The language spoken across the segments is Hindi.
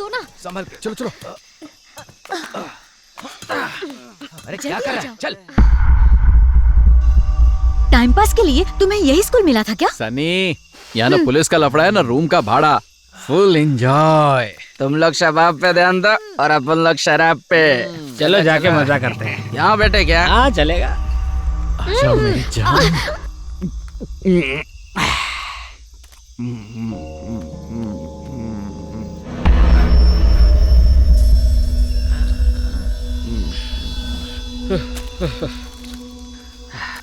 दो ना। संभल के चलो चलो। अरे क्या कर रहा है? चल। टाइम पास के लिए तुम्हें यही स्कूल मिला था क्या? सनी, यहाँ ना पुलिस का लफड़ा है ना रूम का भाड़ा। Full enjoy. तुम लोग शबाब पे ध्यान दो और अपन लोग शराब पे। चलो जाके मजा करते हैं। यहाँ बैठे क्या? हाँ चलेगा। अच्छा मेरी जान।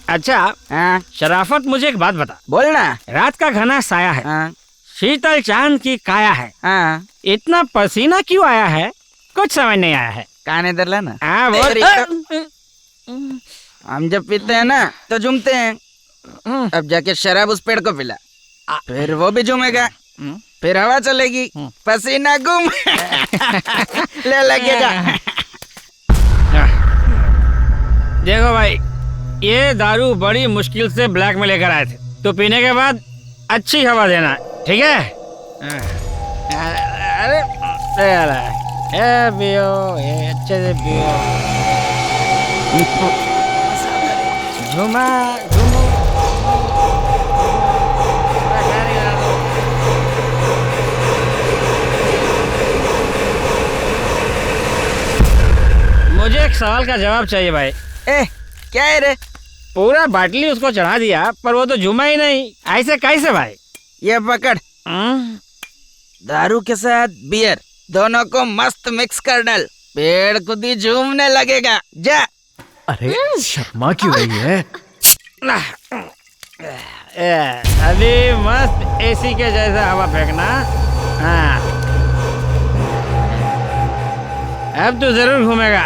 अच्छा हाँ शराफत, मुझे एक बात बता। बोलना। रात का घना साया है, हाँ शीतल चांद की काया है, हाँ इतना पसीना क्यों आया है? कुछ समझ नहीं आया है। कान इधर लाना। हाँ वो तेरी हम जब पीते हैं ना तो झूमते हैं। अब जाके शराब उस पेड़ को पिला, फिर वो भी झूमेगा, फिर हवा चलेगी, पसीना गुम। ले लगे जा। देखो भाई, ये दारू बड़ी मुश्किल से ब्लैक में लेकर आए थे, तो पीने के बाद अच्छी हवा देना, ठीक है? अरे ये पियो, ये अच्छे से पियो। झूमा झूमो। मुझे एक सवाल का जवाब चाहिए भाई। ए क्या है रे? पूरा बाटली उसको चढ़ा दिया पर वो तो झूमा ही नहीं, ऐसे कैसे भाई? ये पकड़, दारू के साथ बियर दोनों को मस्त मिक्स कर डाल, पेड़ खुद ही झूमने लगेगा। जा। अरे शर्मा क्यों रही है? अभी मस्त एसी के जैसा हवा फेंकना। हाँ अब तो जरूर घूमेगा।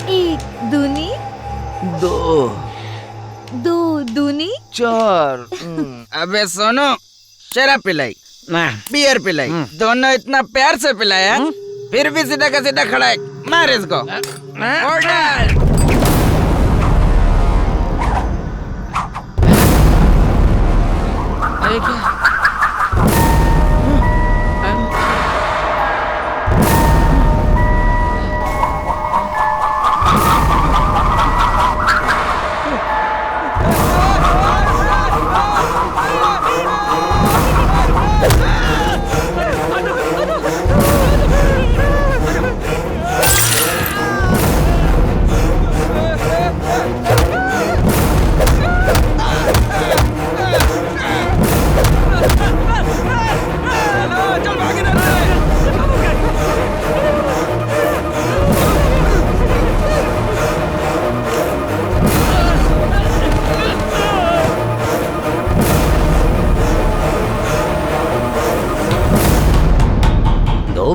एक दूनी, दो दूनी, चार। अबे सोनू, शराब पिलाई, बियर पिलाई, दोनों इतना प्यार से पिलाया, फिर भी सीधा का सीधा खड़ा है। मार इसको। ऑर्डर।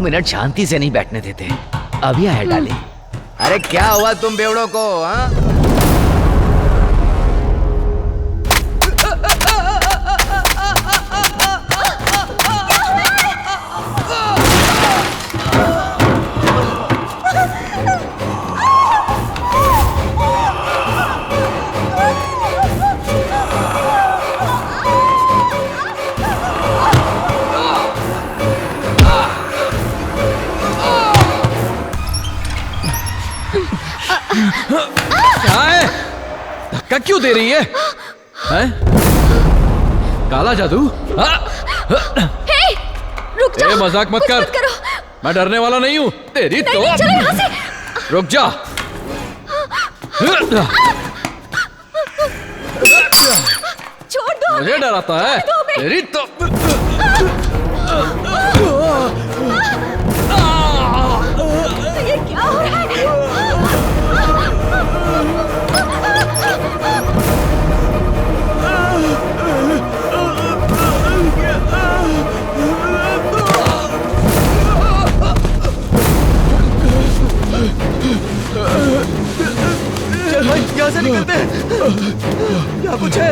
मिनट शांति से नहीं बैठने देते। अभी आया डाली। अरे क्या हुआ तुम बेवड़ों को? हाँ धक्का क्यों दे रही है? हैं? काला जादू? हे, रुक जा। मजाक मत कर। करो। मैं डरने वाला नहीं हूँ। तेरी तो नहीं, चलो यहाँ से। रुक जा। छोड़ दो। मुझे डराता है? तेरी तो ये क्या हो रहा है? चल भाई यहाँ से निकलते हैं। क्या कुछ है?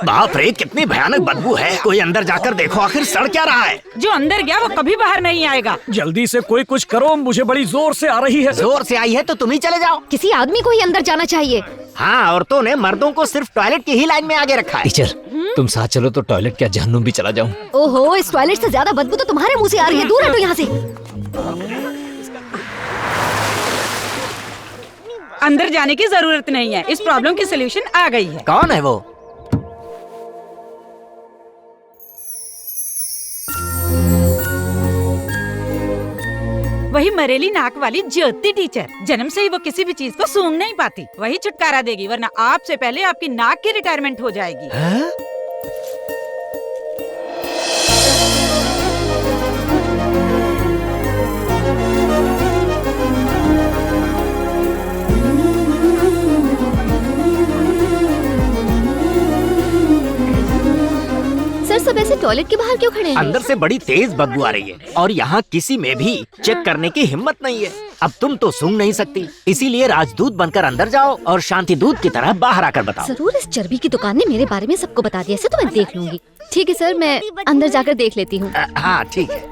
बाप रे, कितनी भयानक बदबू है। कोई अंदर जाकर देखो, आखिर सड़ क्या रहा है। जो अंदर गया वो कभी बाहर नहीं आएगा। जल्दी से कोई कुछ करो, मुझे बड़ी जोर से आ रही है। जोर से आई है तो तुम ही चले जाओ। किसी आदमी को ही अंदर जाना चाहिए। हाँ, औरतों ने मर्दों को सिर्फ टॉयलेट की ही लाइन में आगे रखा है। टीचर, तुम साथ चलो तो टॉयलेट क्या जहन्नुम भी चला जाऊं। ओहो, इस टॉयलेट से ज्यादा बदबू तो तुम्हारे मुंह से आ रही है। दूर हटो यहाँ से। अंदर जाने की जरूरत नहीं है, इस प्रॉब्लम की सोल्यूशन आ गई है। कौन है वो? वही मरेली नाक वाली ज्योति टीचर। जन्म से ही वो किसी भी चीज को सूंघ नहीं पाती। वही छुटकारा देगी, वरना आपसे पहले आपकी नाक की रिटायरमेंट हो जाएगी। सर, सब ऐसे टॉयलेट के बाहर क्यों खड़े हैं? अंदर से बड़ी तेज बदबू आ रही है और यहाँ किसी में भी चेक करने की हिम्मत नहीं है। अब तुम तो सूंघ नहीं सकती, इसीलिए राजदूत बनकर अंदर जाओ और शांति दूत की तरह बाहर आकर बताओ। जरूर इस चर्बी की दुकान ने मेरे बारे में सबको बता दिया, ऐसे तो मैं देख लूंगी। ठीक है सर, मैं अंदर जाकर देख लेती हूँ। हाँ ठीक है।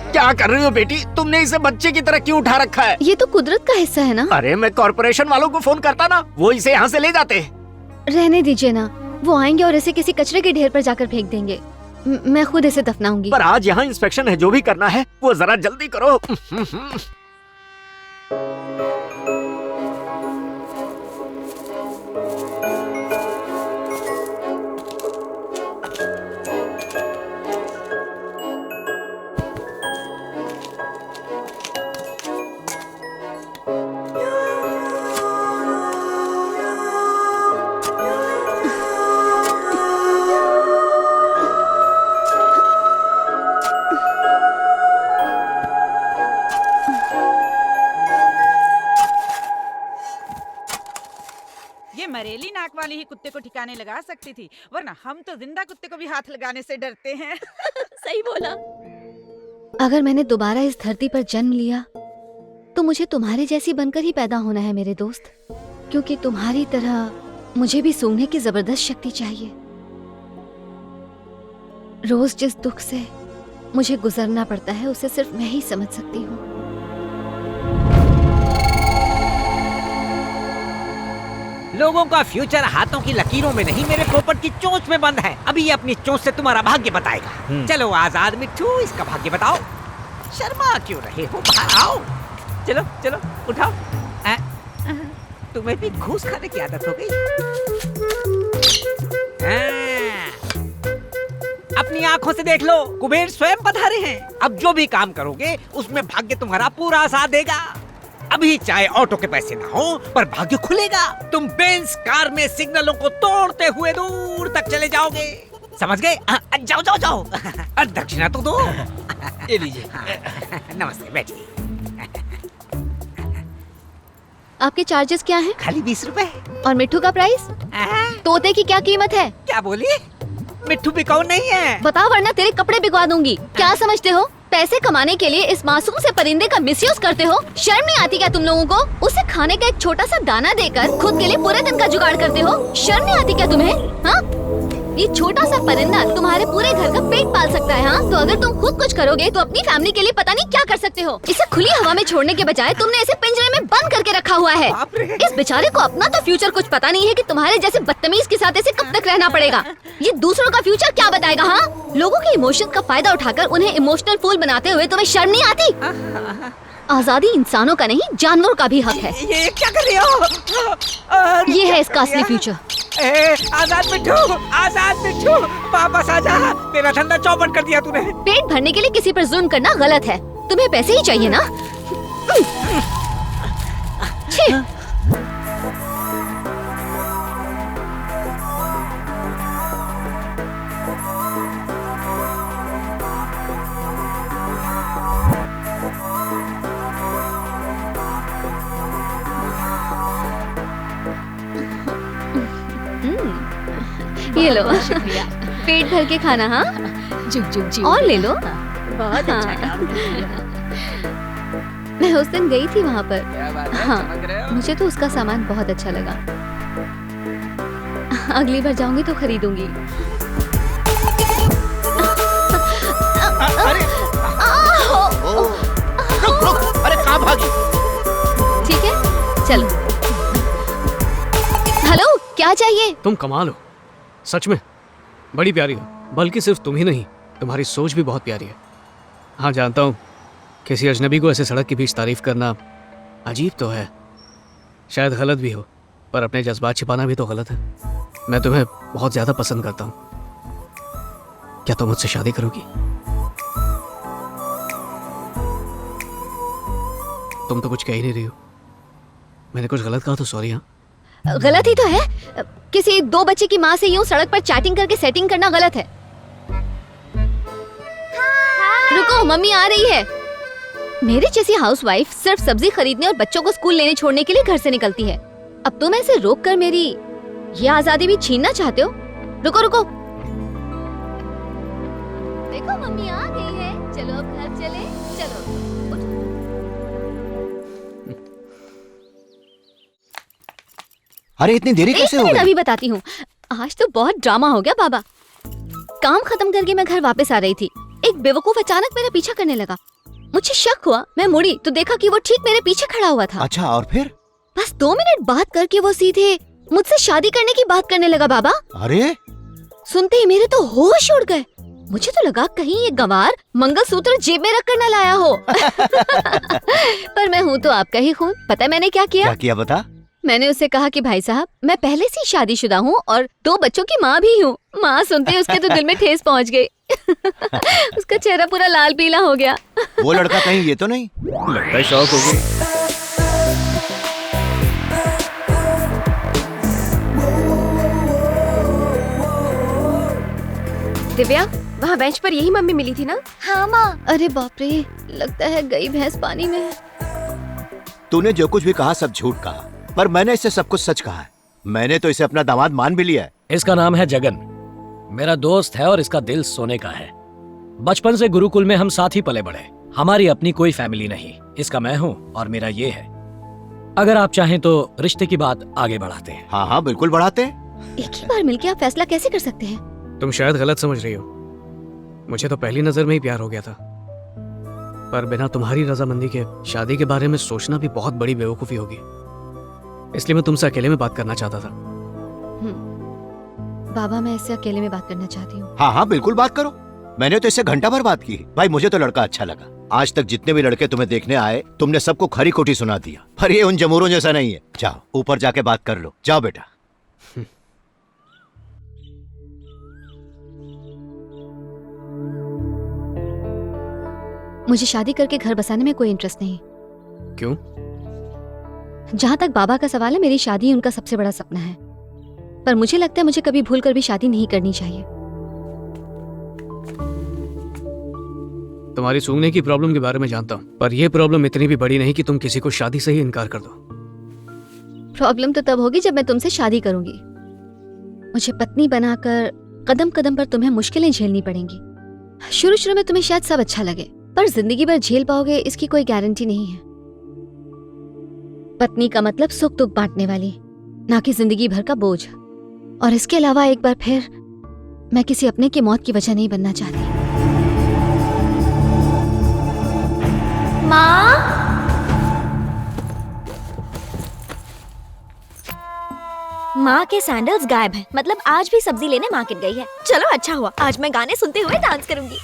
क्या कर रही हो बेटी? तुमने इसे बच्चे की तरह क्यों उठा रखा है? ये तो कुदरत का हिस्सा है ना। अरे मैं कॉर्पोरेशन वालों को फोन करता ना, वो इसे यहाँ से ले जाते। रहने दीजिए ना, वो आएंगे और इसे किसी कचरे के ढेर पर जाकर फेंक देंगे। मैं खुद इसे दफनाऊंगी। पर आज यहाँ इंस्पेक्शन है, जो भी करना है वो जरा जल्दी करो। ये मरेली नाक वाली ही कुत्ते को ठिकाने लगा सकती थी, वरना हम तो जिंदा कुत्ते को भी हाथ लगाने से डरते हैं। सही बोला। अगर मैंने दोबारा इस धरती पर जन्म लिया तो मुझे तुम्हारे जैसी बनकर ही पैदा होना है मेरे दोस्त, क्योंकि तुम्हारी तरह मुझे भी सूंघने की जबरदस्त शक्ति चाहिए। रोज जिस दुख से मुझे गुजरना पड़ता है उसे सिर्फ मैं ही समझ सकती हूँ। लोगों का फ्यूचर हाथों की लकीरों में नहीं, मेरे पोपट की चोंच में बंद है। अभी ये अपनी चोंच से तुम्हारा भाग्य बताएगा। चलो आजाद मिट्ठू, इसका भाग्य बताओ। शर्मा क्यों रहे हो, बाहर आओ। चलो चलो उठाओ। तुम्हें भी घूस खाने की आदत हो गई। अपनी आंखों से देख लो, कुबेर स्वयं पधारे हैं। अब जो भी काम करोगे उसमें भाग्य तुम्हारा पूरा साथ देगा। अभी चाहे ऑटो के पैसे ना हो पर भाग्य खुलेगा। तुम बेंज कार में सिग्नलों को तोड़ते हुए दूर तक चले जाओगे। समझ गए? जाओ जाओ जाओ। दक्षिणा तो दो। ये लीजिए। नमस्ते, बैठिए। आपके चार्जेस क्या हैं? खाली 20 रुपए। और मिट्ठू का प्राइस? तोते की क्या कीमत है? क्या बोली? मिट्ठू बिकाऊ नहीं है। बताओ वरना तेरे कपड़े बिकवा दूंगी। क्या समझते हो? पैसे कमाने के लिए इस मासूम से परिंदे का मिसयूज करते हो? शर्म नहीं आती क्या तुम लोगों को? उसे खाने का एक छोटा सा दाना देकर खुद के लिए पूरे दिन का जुगाड़ करते हो? शर्म नहीं आती क्या तुम्हें? हाँ, ये छोटा सा परिंदा तुम्हारे पूरे घर का पेट पाल सकता है। हाँ, तो अगर तुम खुद कुछ करोगे तो अपनी फैमिली के लिए पता नहीं क्या कर सकते हो। इसे खुली हवा में छोड़ने के बजाय तुमने इसे पिंजरे में बंद करके रखा हुआ है। इस बेचारे को अपना तो फ्यूचर कुछ पता नहीं है कि तुम्हारे जैसे बदतमीज के साथ इसे कब तक रहना पड़ेगा। ये दूसरों का फ्यूचर क्या बताएगा? हाँ, लोगों के इमोशन का फायदा उठाकर उन्हें इमोशनल फूल बनाते हुए तुम्हें शर्म नहीं आती? आजादी इंसानों का नहीं, जानवरों का भी हक है। ये क्या कर रही हो? ये है इसका असली फ्यूचर। आजाद मिट्ठू, आजाद मिट्ठू, वापस आजा। मेरा धंधा चौपट कर दिया तूने। पेट भरने के लिए किसी पर जुल्म करना गलत है। तुम्हें पैसे ही चाहिए ना? छी। ये लो। पेट भर के खाना, हाँ? और ले लो। बहुत अच्छा काम किया। मैं उस दिन गई थी वहाँ पर। क्या बात है, हाँ, चमक रहे हो? मुझे तो उसका सामान बहुत अच्छा लगा। अगली बार जाऊंगी तो खरीदूंगी। अरे रुक रुक, अरे कहाँ भागी? ठीक है, चलो। हेलो, क्या चाहिए? तुम कमाल हो, सच में बड़ी प्यारी हो। बल्कि सिर्फ तुम ही नहीं, तुम्हारी सोच भी बहुत प्यारी है। हाँ जानता हूँ, किसी अजनबी को ऐसे सड़क के बीच तारीफ करना अजीब तो है, शायद गलत भी हो, पर अपने जज्बात छिपाना भी तो गलत है। मैं तुम्हें बहुत ज्यादा पसंद करता हूँ। क्या तुम मुझसे शादी करोगी? तुम तो कुछ कह ही नहीं रही हो। मैंने कुछ गलत कहा तो सॉरी। हाँ, गलत ही तो है। किसी 2 बच्चे की माँ से यूं सड़क पर चैटिंग करके सेटिंग करना गलत है। रुको, मम्मी आ रही है। मेरे जैसी हाउसवाइफ सिर्फ सब्जी खरीदने और बच्चों को स्कूल लेने छोड़ने के लिए घर से निकलती है। अब तुम ऐसे रोक कर मेरी ये आजादी भी छीनना चाहते हो? रुको रुको, देखो मम्मी आ गई है। चलो अब घर चले, चलो। अरे इतनी देरी कैसे हो एक मिनट, गई? अभी बताती हूँ। आज तो बहुत ड्रामा हो गया बाबा। काम खत्म करके मैं घर वापस आ रही थी, एक बेवकूफ अचानक मेरा पीछा करने लगा। मुझे शक हुआ, मैं मुड़ी तो देखा कि वो ठीक मेरे पीछे खड़ा हुआ था। अच्छा, और फिर? बस 2 मिनट बात करके वो सीधे मुझसे शादी करने की बात करने लगा बाबा। अरे सुनते ही मेरे तो होश उड़ गए। मुझे तो लगा कहीं ये गंवार मंगलसूत्र जेब में रख कर न लाया हो। पर मैं हूँ तो आपका ही खून। पता है मैंने क्या किया? क्या किया बता? मैंने उससे कहा कि भाई साहब, मैं पहले से ही शादीशुदा हूँ और 2 बच्चों की माँ भी हूँ। माँ सुनते ही उसके तो दिल में ठेस पहुँच गई। उसका चेहरा पूरा लाल पीला हो गया। वो लड़का कहीं ये तो नहीं? लगता है शौक हो गई। दिव्या, वहाँ बेंच पर यही मम्मी मिली थी ना? हाँ माँ। अरे बाप रे, लगता है गई भैंस पानी में। तूने जो कुछ भी कहा सब झूठ कहा, पर मैंने इससे सब कुछ सच कहा है। मैंने तो इसे अपना दामाद मान भी लिया है। इसका नाम है जगन, मेरा दोस्त है और इसका दिल सोने का है। बचपन से गुरुकुल में हम साथ ही पले बढ़े। हमारी अपनी कोई फैमिली नहीं, इसका मैं हूँ और मेरा ये है। अगर आप चाहें तो रिश्ते की बात आगे बढ़ाते हैं। हाँ हाँ बिल्कुल बढ़ाते हैं। एक ही बार मिलके आप फैसला कैसे कर सकते हैं? तुम शायद गलत समझ रही हो। मुझे तो पहली नजर में ही प्यार हो गया था, पर बिना तुम्हारी रजामंदी के शादी के बारे में सोचना भी बहुत बड़ी बेवकूफी होगी। इसलिए मैं तुमसे अकेले में बात करना चाहता था। बाबा, मैं इससे अकेले में बात करना चाहती हूँ। हाँ हाँ बिल्कुल बात करो। मैंने तो इससे घंटा भर बात की। भाई मुझे तो लड़का अच्छा लगा। आज तक जितने भी लड़के तुम्हें देखने आए, तुमने सबको खरी खोटी सुना दिया। पर ये उन जमूरों जैसा नहीं है। जाओ ऊपर जाके बात कर लो। जाओ बेटा। मुझे शादी करके घर बसाने में कोई इंटरेस्ट नहीं। क्यों? जहाँ तक बाबा का सवाल है, मेरी शादी उनका सबसे बड़ा सपना है। पर मुझे लगता है मुझे कभी भूल कर भी शादी नहीं करनी चाहिए। तुम्हारी सूंघने की प्रॉब्लम के बारे में जानता हूँ, पर यह प्रॉब्लम इतनी भी बड़ी नहीं कि तुम किसी को शादी से ही इनकार कर दो। प्रॉब्लम तो तब होगी जब मैं तुमसे शादी करूंगी। मुझे पत्नी बनाकर कदम कदम पर तुम्हें मुश्किलें झेलनी पड़ेंगी। शुरू शुरू में तुम्हें शायद सब अच्छा लगे, पर जिंदगी भर झेल पाओगे इसकी कोई गारंटी नहीं है। पत्नी का मतलब सुख दुख बांटने वाली, ना कि जिंदगी भर का बोझ। और इसके अलावा एक बार फिर मैं किसी अपने की मौत की वजह नहीं बनना चाहती। माँ, माँ के सैंडल्स गायब हैं। मतलब आज भी सब्जी लेने मार्केट गई है। चलो अच्छा हुआ, आज मैं गाने सुनते हुए डांस करूंगी।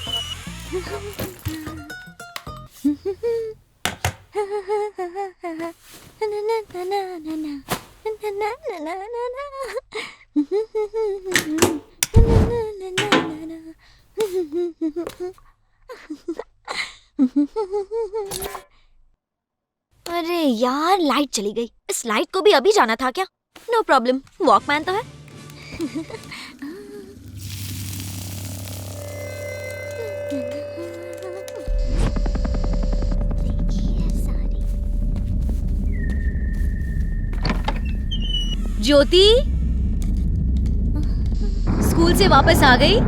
अरे यार, लाइट चली गई। इस लाइट को भी अभी जाना था क्या? नो प्रॉब्लम, वॉकमैन तो है। ज्योति, स्कूल से वापस आ गई?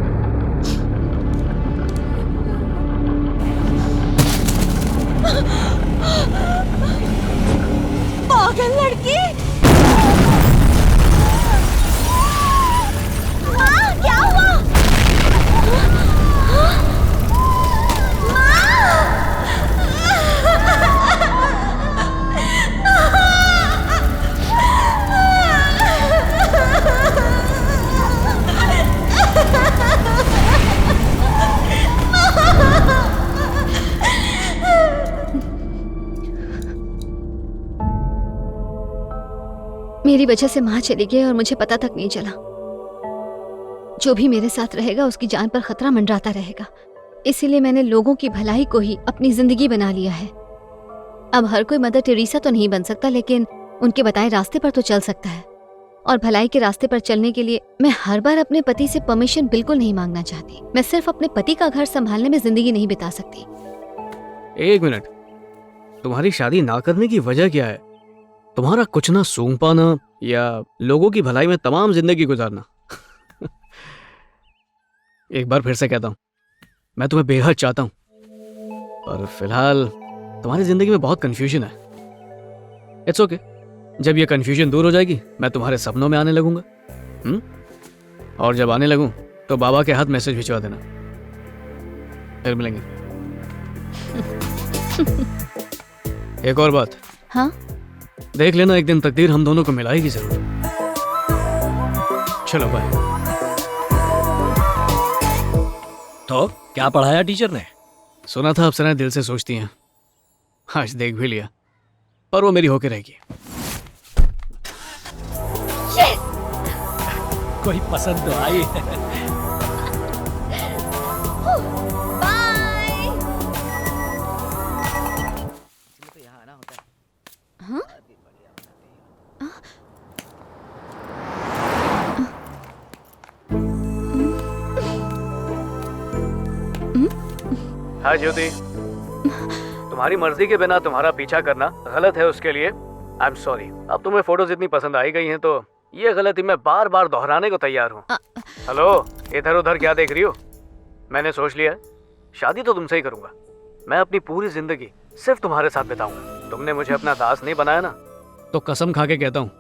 पागल लड़की! माँ, क्या हुआ? मेरी वजह से माँ चली गई और मुझे पता तक नहीं चला। जो भी मेरे साथ रहेगा उसकी जान पर खतरा मंडराता रहेगा। इसीलिए मैंने लोगों की भलाई को ही अपनी जिंदगी बना लिया है। अब हर कोई मदर टेरेसा तो नहीं बन सकता, लेकिन उनके बताए रास्ते पर तो चल सकता है। और भलाई के रास्ते पर चलने के लिए मैं हर बार अपने पति से परमिशन बिल्कुल नहीं मांगना चाहती। मैं सिर्फ अपने पति का घर संभालने में जिंदगी नहीं बिता सकती। एक मिनट, तुम्हारी शादी ना करने की वजह क्या है? तुम्हारा कुछ ना सूंघ पाना या लोगों की भलाई में तमाम जिंदगी गुजारना? एक बार फिर से कहता हूं, मैं तुम्हें बेहद चाहता हूं, पर फिलहाल तुम्हारी जिंदगी में बहुत कंफ्यूजन है। इट्स ओके, जब ये कंफ्यूजन दूर हो जाएगी मैं तुम्हारे सपनों में आने लगूंगा। और जब आने लगूं तो बाबा के हाथ मैसेज भिजवा देना, फिर मिलेंगे। एक और बात। हाँ? देख लेना, एक दिन तकदीर हम दोनों को मिलाएगी जरूर। चलो बाय। तो क्या पढ़ाया टीचर ने? सुना था अप्सराएं दिल से सोचती हैं, आज देख भी लिया, पर वो मेरी होके रहेगी। कोई पसंद तो आई है। हाँ ज्योति, तुम्हारी मर्जी के बिना तुम्हारा पीछा करना गलत है, उसके लिए आई एम सॉरी। अब तुम्हें फोटोज इतनी पसंद आई गई हैं तो ये गलती मैं बार बार दोहराने को तैयार हूँ। हेलो, इधर उधर क्या देख रही हो? मैंने सोच लिया, शादी तो तुमसे ही करूंगा। मैं अपनी पूरी जिंदगी सिर्फ तुम्हारे साथ बिताऊंगा। तुमने मुझे अपना दास नहीं बनाया ना, तो कसम खा के कहता हूँ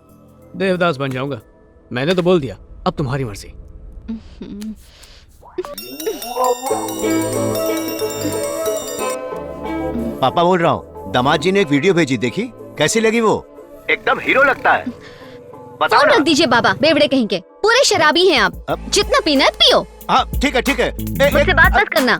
देवदास बन जाऊंगा। मैंने तो बोल दिया, अब तुम्हारी मर्जी। पापा बोल रहा हूँ, दामाद जी ने एक वीडियो भेजी, देखी कैसी लगी? वो एकदम हीरो लगता है। बताओ फोन ना। रख दीजिए बाबा, बेवड़े कहीं के। पूरे शराबी हैं आप। जितना पीना है पियो। हाँ ठीक है ठीक है। मुझसे बात मत करना।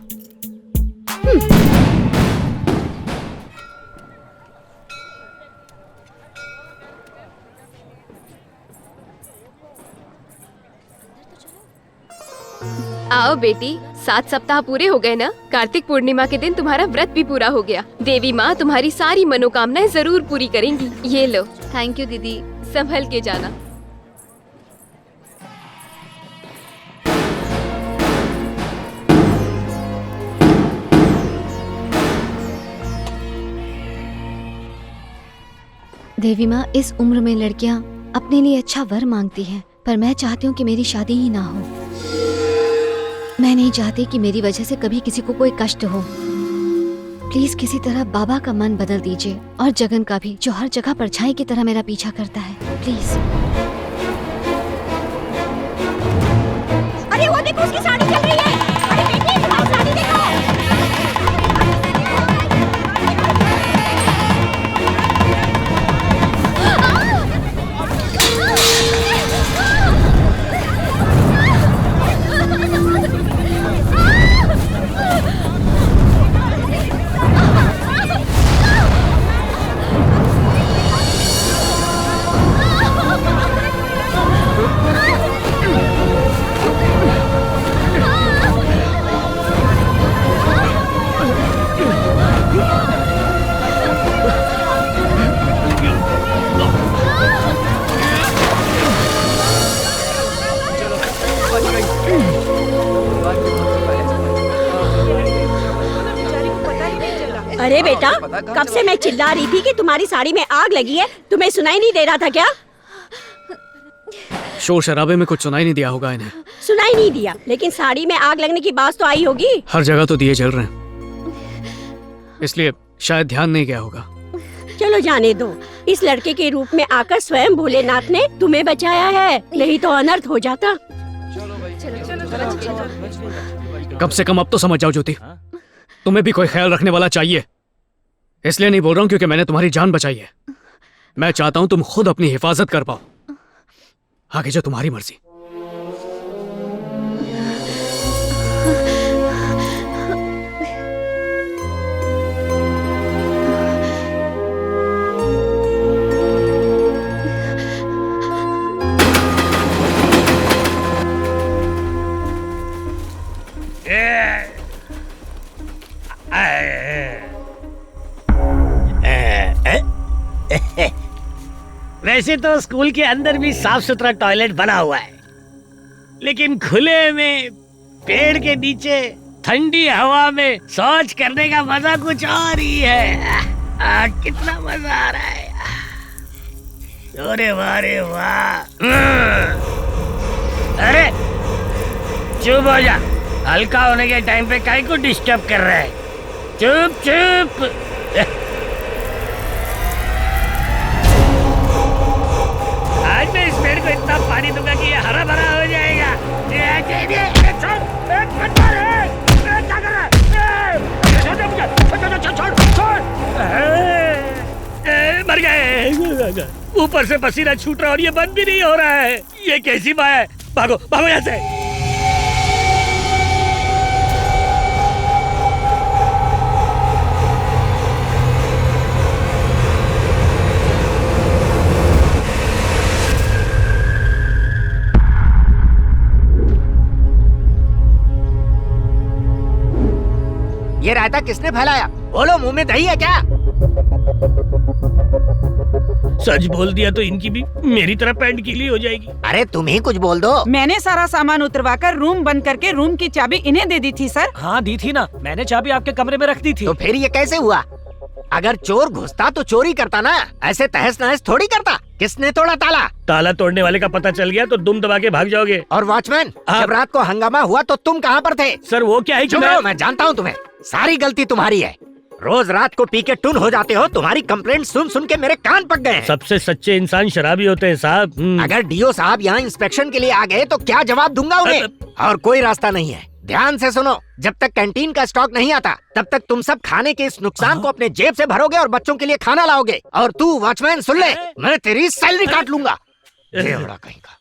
आओ बेटी, 7 सप्ताह पूरे हो गए ना। कार्तिक पूर्णिमा के दिन तुम्हारा व्रत भी पूरा हो गया। देवी माँ तुम्हारी सारी मनोकामनाएं जरूर पूरी करेंगी। ये लो। थैंक यू दीदी। संभल के जाना। देवी माँ, इस उम्र में लड़कियाँ अपने लिए अच्छा वर मांगती हैं, पर मैं चाहती हूँ कि मेरी शादी ही ना हो। मैं नहीं चाहती कि मेरी वजह से कभी किसी को कोई कष्ट हो। प्लीज किसी तरह बाबा का मन बदल दीजिए, और जगन का भी, जो हर जगह परछाई की तरह मेरा पीछा करता है। प्लीज। अरे वो देखो, उसकी साड़ी चल रही है। अरे बेटी, तुम्हारी साड़ी देखो। अरे बेटा, कब से मैं चिल्ला रही थी कि तुम्हारी साड़ी में आग लगी है, तुम्हें सुनाई नहीं दे रहा था क्या? शोर शराबे में कुछ सुनाई नहीं दिया होगा इन्हें। सुनाई नहीं दिया, लेकिन साड़ी में आग लगने की बात तो आई होगी। हर जगह तो दिए जल रहे हैं, इसलिए शायद ध्यान नहीं गया होगा। चलो जाने दो, इस लड़के के रूप में आकर स्वयं भोलेनाथ ने तुम्हें बचाया है, नहीं तो अनर्थ हो जाता। कम से कम अब तो समझ जाओ ज्योति, तुम्हें भी कोई ख्याल रखने वाला चाहिए। इसलिए नहीं बोल रहा हूँ क्योंकि मैंने तुम्हारी जान बचाई है। मैं चाहता हूँ तुम खुद अपनी हिफाजत कर पाओ। आगे जो तुम्हारी मर्जी। वैसे तो स्कूल के अंदर भी साफ सुथरा टॉयलेट बना हुआ है, लेकिन खुले में पेड़ के नीचे ठंडी हवा में शौच करने का मजा कुछ और ही है। कितना मजा आ रहा है। अरे वाह रे वाह। अरे चुप हो जा, हल्का होने के टाइम पे काहे को डिस्टर्ब कर रहा है। चुप चुप। आज मैं इस पेड़ को इतना पानी दूंगा कि ये हरा भरा हो जाएगा। मर गए। ऊपर से पसीना छूट रहा और ये बंद भी नहीं हो रहा है। ये कैसी बात है। भागो भागो यहाँ से। ये रायता किसने फैलाया? बोलो, मुंह में दही है क्या? सच बोल दिया तो इनकी भी मेरी तरह पैंट गीली हो जाएगी। अरे तुम ही कुछ बोल दो। मैंने सारा सामान उतरवाकर रूम बंद करके रूम की चाबी इन्हें दे दी थी सर। हाँ दी थी ना, मैंने चाबी आपके कमरे में रख दी थी। तो फिर ये कैसे हुआ? अगर चोर घुसता तो चोरी करता ना, ऐसे तहस नहस थोड़ी करता। किसने तोड़ा ताला? ताला तोड़ने वाले का पता चल गया तो दुम दबा के भाग जाओगे। और वॉचमैन, जब रात को हंगामा हुआ तो तुम कहाँ पर थे? सर वो क्या है कि मैं जानता हूँ तुम्हें। सारी गलती तुम्हारी है। रोज रात को पी के टुन हो जाते हो। तुम्हारी कंप्लेंट सुन सुन के मेरे कान पक गए। सबसे सच्चे इंसान शराबी होते हैं साहब। अगर डीओ साहब यहाँ इंस्पेक्शन के लिए आ गए तो क्या जवाब दूंगा उन्हें? और कोई रास्ता नहीं है। ध्यान से सुनो, जब तक कैंटीन का स्टॉक नहीं आता तब तक तुम सब खाने के इस नुकसान को अपने जेब से भरोगे और बच्चों के लिए खाना लाओगे। और तू वॉचमैन सुन ले, मैं तेरी सैलरी काट लूंगा। कहीं का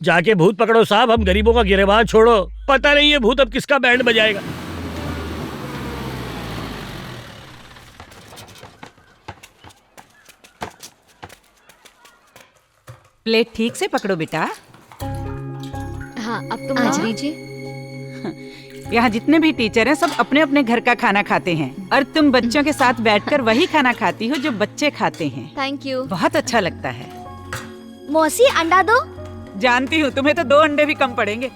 जाके भूत पकड़ो साहब, हम गरीबों का गिरेबान छोड़ो। पता नहीं ये भूत अब किसका बैंड बजाएगा। प्लेट ठीक से पकड़ो बेटा। हाँ अब तुम आज लीजिए। यहाँ जितने भी टीचर हैं सब अपने अपने घर का खाना खाते हैं और तुम बच्चों के साथ बैठकर वही खाना खाती हो जो बच्चे खाते हैं। Thank you. बहुत अच्छा लगता है। मौसी अंडा दो। जानती हूँ तुम्हें तो 2 अंडे भी कम पड़ेंगे।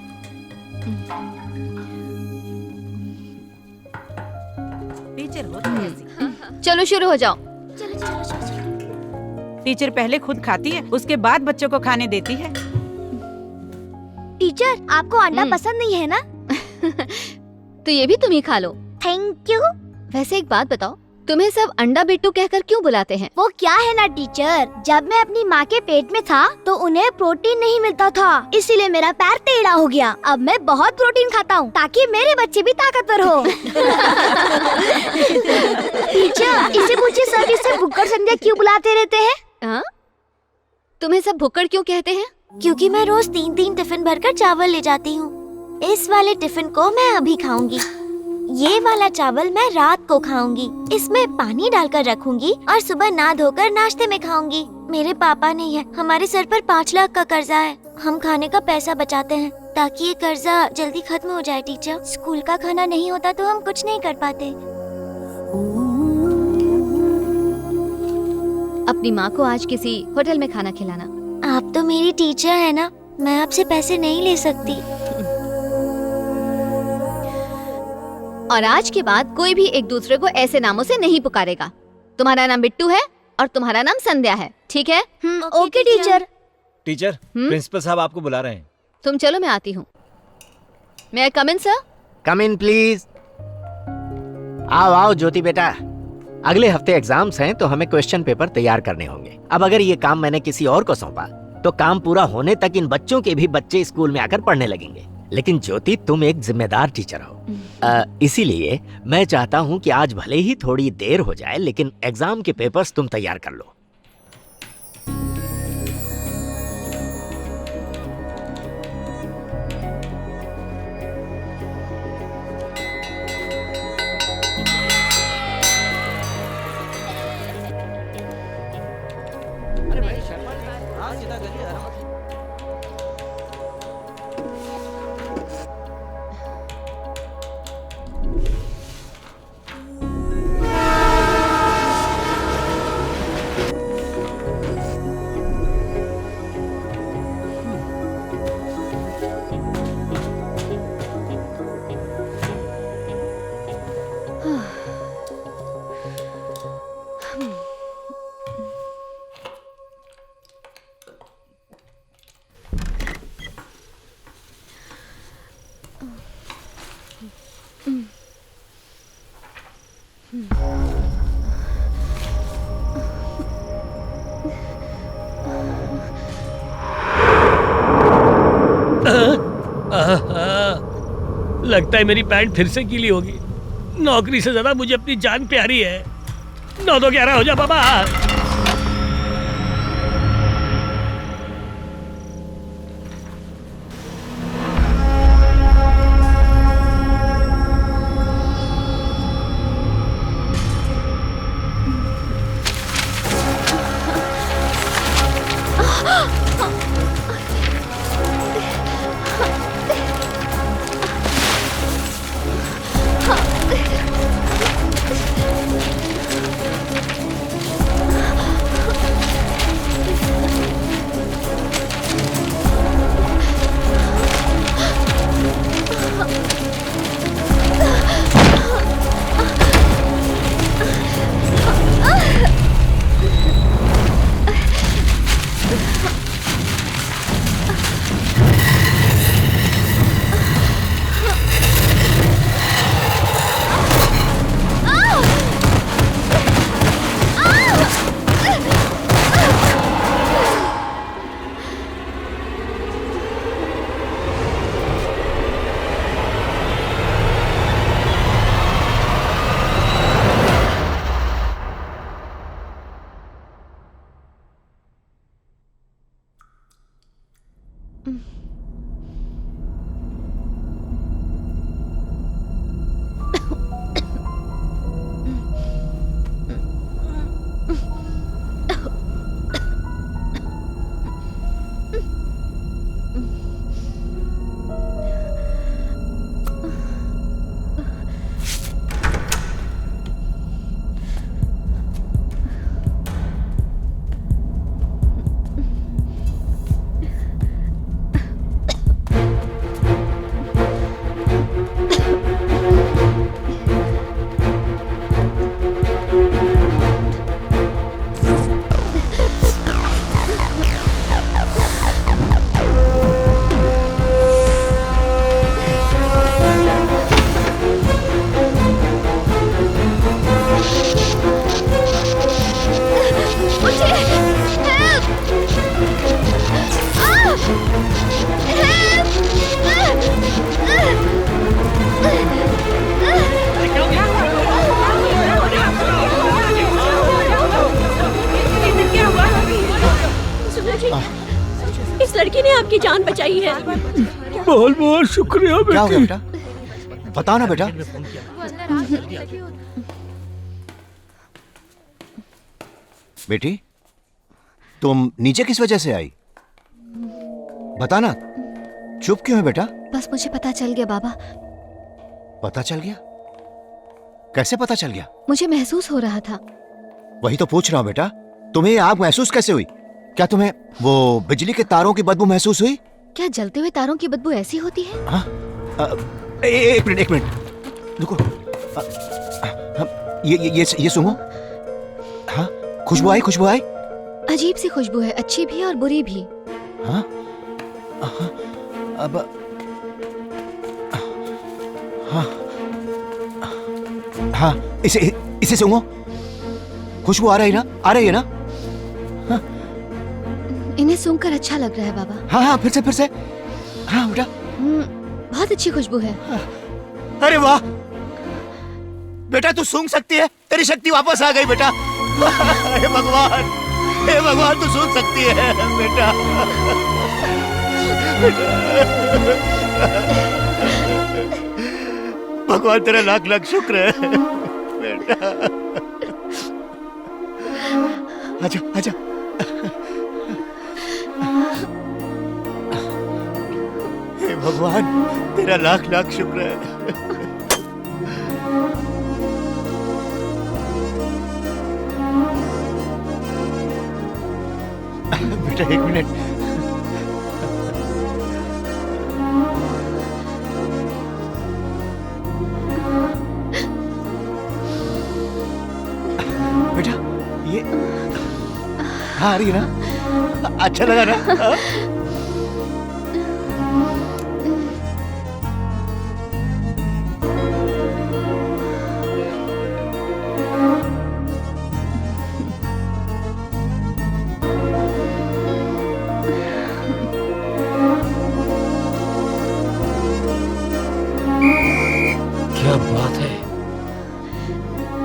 टीचर हो तुम ऐसी। चलो शुरू हो जाओ। टीचर पहले खुद खाती है, उसके बाद बच्चों को खाने देती है। टीचर आपको अंडा पसंद नहीं है ना? तो ये भी तुम ही खा लो। Thank you. वैसे एक बात बताओ, तुम्हें सब अंडा बिट्टू कहकर क्यों बुलाते हैं? वो क्या है ना टीचर, जब मैं अपनी माँ के पेट में था तो उन्हें प्रोटीन नहीं मिलता था, इसीलिए मेरा पैर टेढ़ा हो गया। अब मैं बहुत प्रोटीन खाता हूँ ताकि मेरे बच्चे भी ताकतवर हो। टीचर इसे पूछिए सर इसे भुक्कड़ संध्या क्यों बुलाते रहते हैं? हाँ? तुम्हें सब भुक्कड़ क्यों कहते हैं? क्योंकि मैं रोज 3-3 टिफिन भरकर चावल ले जाती हूँ। इस वाले टिफिन को मैं अभी खाऊंगी, ये वाला चावल मैं रात को खाऊंगी, इसमें पानी डालकर रखूंगी और सुबह नहा धोकर नाश्ते में खाऊंगी। मेरे पापा नहीं है, हमारे सर पर 5 लाख का कर्जा है। हम खाने का पैसा बचाते हैं ताकि ये कर्जा जल्दी खत्म हो जाए। टीचर स्कूल का खाना नहीं होता तो हम कुछ नहीं कर पाते। अपनी माँ को आज किसी होटल में खाना खिलाना। आप तो मेरी टीचर है ना, मैं आपसे पैसे नहीं ले सकती। और आज के बाद कोई भी एक दूसरे को ऐसे नामों से नहीं पुकारेगा। तुम्हारा नाम बिट्टू है और तुम्हारा नाम संध्या है, ठीक है? Okay teacher. टीचर, प्रिंसिपल साहब आपको बुला रहे हैं। तुम चलो, मैं आती हूँ। मैं आई कम इन सर? Come in please. आओ आओ ज्योति बेटा, अगले हफ्ते एग्जाम्स हैं तो हमें क्वेश्चन पेपर तैयार करने होंगे। अब अगर ये काम मैंने किसी और को सौंपा तो काम पूरा होने तक इन बच्चों के भी बच्चे स्कूल में आकर पढ़ने लगेंगे। लेकिन ज्योति, तुम एक जिम्मेदार टीचर हो, इसीलिए मैं चाहता हूँ कि आज भले ही थोड़ी देर हो जाए, लेकिन एग्जाम के पेपर्स तुम तैयार कर लो। लगता है मेरी पैंट फिर से गीली होगी। नौकरी से ज्यादा मुझे अपनी जान प्यारी है। 9 तो 11 हो जा बाबा। इस लड़की ने आपकी जान बचाई है। बहुत बहुत शुक्रिया बेटी। क्या हो गया बेटा? बताओ ना बेटा। बेटी, तुम नीचे किस वजह से आई? बताना। चुप क्यों है बेटा? बस मुझे पता चल गया बाबा। पता चल गया? कैसे पता चल गया? मुझे महसूस हो रहा था। वही तो पूछ रहा हूँ बेटा, तुम्हें ये आग महसूस कैसे हुई? क्या तुम्हें वो बिजली के तारों की बदबू महसूस हुई? क्या जलते हुए तारों की बदबू ऐसी होती है? एक मिनट रुको। ये सुनो। हाँ, खुशबू आई। अजीब सी खुशबू है, अच्छी भी और बुरी भी। हाँ अब हाँ हाँ इसे इसे सूंघो। खुशबू आ रही है ना? इन्हें सूंघकर अच्छा लग रहा है बाबा। हाँ हाँ फिर से हाँ बेटा। बहुत अच्छी खुशबू है। अरे वाह बेटा, तू सूंघ सकती है, तेरी शक्ति वापस आ गई बेटा। हे भगवान तू सूंघ सकती है बेटा। भगवान तेरा लाख लाख शुक्र है बेटा। आजा आजा। हे भगवान तेरा लाख लाख शुक्र है। बेटा 1 मिनट। बेटा ये हाँ आ रही है ना? अच्छा लगा ना? हाँ? क्या बात है?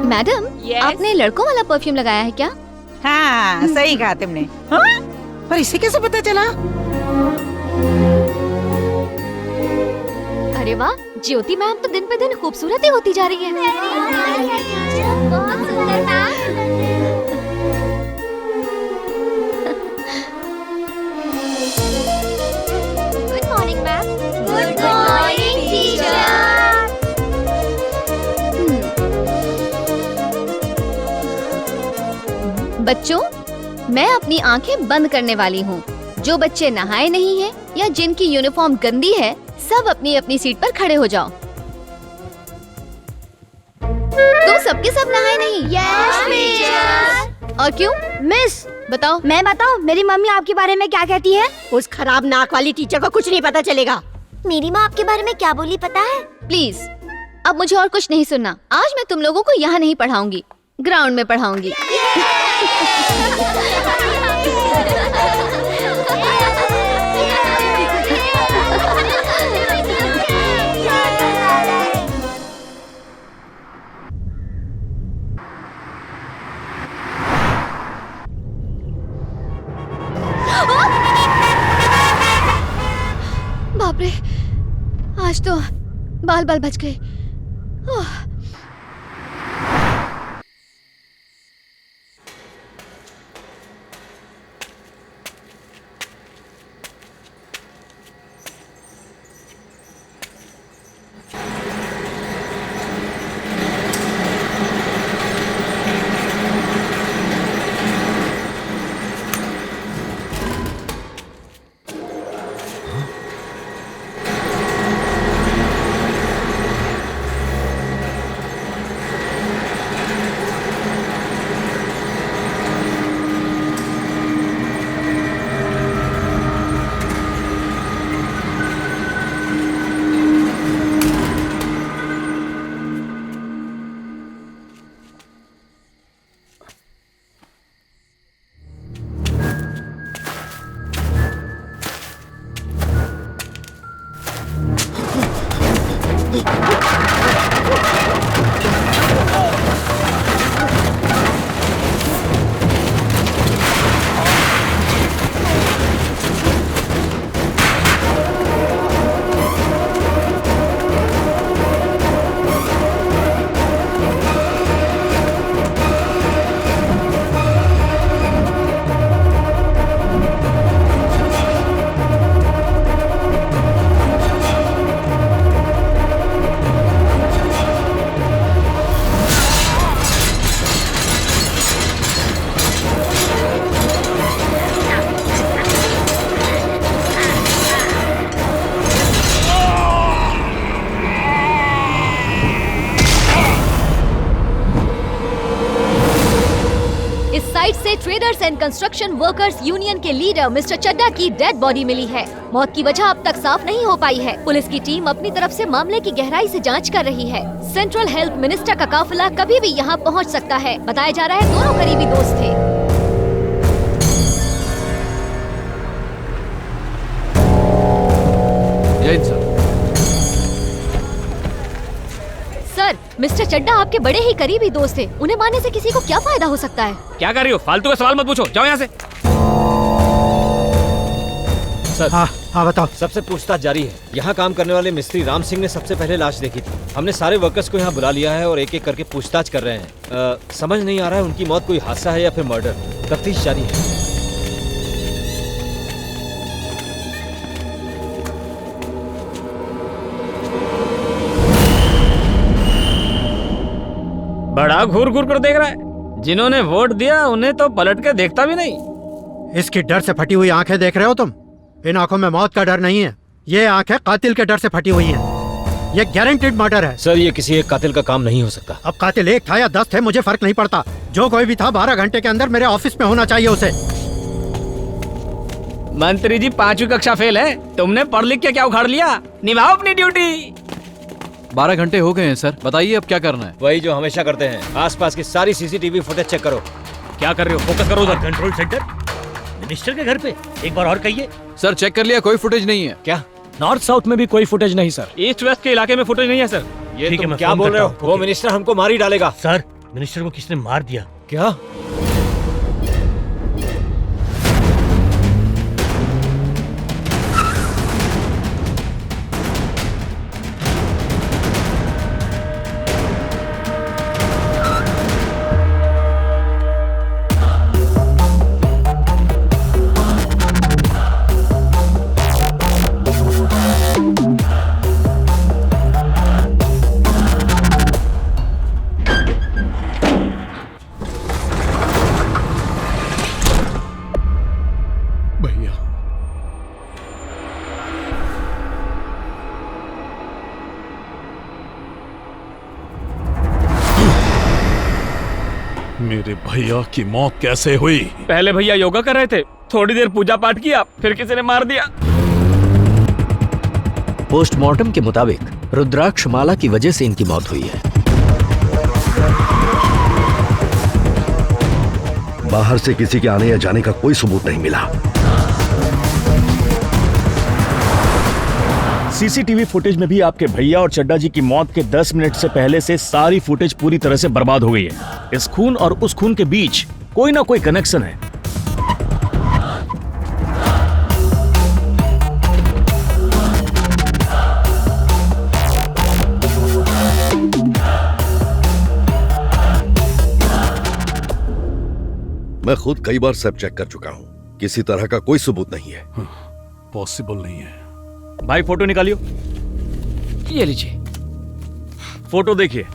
मैडम आपने लड़कों वाला परफ्यूम लगाया है क्या? हाँ सही कहा तुमने। हाँ? पर इसे कैसे पता चला? अरे वाह, ज्योति मैम तो दिन पे दिन खूबसूरत ही होती जा रही है। बहुत सुंदर ma'am. Good morning ma'am. Good morning teacher. बच्चों, मैं अपनी आंखें बंद करने वाली हूँ। जो बच्चे नहाए नहीं हैं या जिनकी यूनिफॉर्म गंदी है, सब अपनी अपनी सीट पर खड़े हो जाओ। तुम सबके सब नहाए नहीं? Yes teacher. और क्यों? मिस बताओ। मैं बताऊं मेरी मम्मी आपके बारे में क्या कहती है? उस खराब नाक वाली टीचर को कुछ नहीं पता चलेगा। मेरी माँ आपके बारे में क्या बोली पता है? प्लीज अब मुझे और कुछ नहीं सुनना। आज मैं तुम लोगों को यहाँ नहीं पढ़ाऊंगी, ग्राउंड में पढ़ाऊंगी। बाप रे, आज तो बाल बाल बच गए। एंड कंस्ट्रक्शन वर्कर्स यूनियन के लीडर मिस्टर चड्डा की डेड बॉडी मिली है। मौत की वजह अब तक साफ नहीं हो पाई है। पुलिस की टीम अपनी तरफ से मामले की गहराई से जांच कर रही है। सेंट्रल हेल्थ मिनिस्टर का काफिला कभी भी यहाँ पहुँच सकता है। बताया जा रहा है दोनों करीबी दोस्त थे। सर, मिस्टर चड्डा आपके बड़े ही करीबी दोस्त थे। उन्हें मारने से किसी को क्या फायदा हो सकता है? क्या कर रही हो? फालतू का सवाल मत पूछो, जाओ यहाँ से। सर हाँ बताओ। सबसे पूछताछ जारी है। यहाँ काम करने वाले मिस्त्री राम सिंह ने सबसे पहले लाश देखी थी। हमने सारे वर्कर्स को यहाँ बुला लिया है और एक एक करके पूछताछ कर रहे हैं। समझ नहीं आ रहा है उनकी मौत कोई हादसा है या फिर मर्डर। तफ्तीश जारी है। बड़ा घूर घूर कर देख रहा है। जिन्होंने वोट दिया उन्हें तो पलट के देखता भी नहीं। इसकी डर से फटी हुई आंखें देख रहे हो तुम? इन आंखों में मौत का डर नहीं है। ये आंखें कातिल के डर से फटी हुई हैं। ये गारंटीड मर्डर है। सर, ये किसी एक कातिल का काम नहीं हो सकता। अब कातिल एक था या 10 थे मुझे फर्क नहीं पड़ता। जो कोई भी था 12 घंटे के अंदर मेरे ऑफिस में होना चाहिए उसे। मंत्री जी 5वीं कक्षा फेल है। तुमने पढ़ लिख के क्या उखाड़ लिया? निभाओ अपनी ड्यूटी। 12 घंटे हो गए हैं सर, बताइए अब क्या करना है? वही जो हमेशा करते हैं। आसपास की सारी सीसीटीवी फुटेज चेक करो। क्या कर रहे हो? फोकस करो उधर। कंट्रोल सेंटर मिनिस्टर के घर पे। एक बार और कहिए। सर चेक कर लिया, कोई फुटेज नहीं है। क्या? नॉर्थ साउथ में भी कोई फुटेज नहीं सर। ईस्ट वेस्ट के इलाके में फुटेज नहीं है सर। ये तुम क्या बोल रहे हो? वो मिनिस्टर हमको मार ही डालेगा। सर, मिनिस्टर को किसने मार दिया? क्या? मेरे भैया की मौत कैसे हुई? पहले भैया योगा कर रहे थे, थोड़ी देर पूजा पाठ किया, फिर किसी ने मार दिया। पोस्टमार्टम के मुताबिक रुद्राक्ष माला की वजह से इनकी मौत हुई है। बाहर से किसी के आने या जाने का कोई सबूत नहीं मिला। सीसीटीवी फुटेज में भी आपके भैया और चड्डा जी की मौत के 10 मिनट से पहले से सारी फुटेज पूरी तरह से बर्बाद हो गई है। इस खून और उस खून के बीच कोई ना कोई कनेक्शन है। मैं खुद कई बार सब चेक कर चुका हूं, किसी तरह का कोई सबूत नहीं है। पॉसिबल नहीं है। भाई फोटो निकालियो। ये लीजिए फोटो देखिए।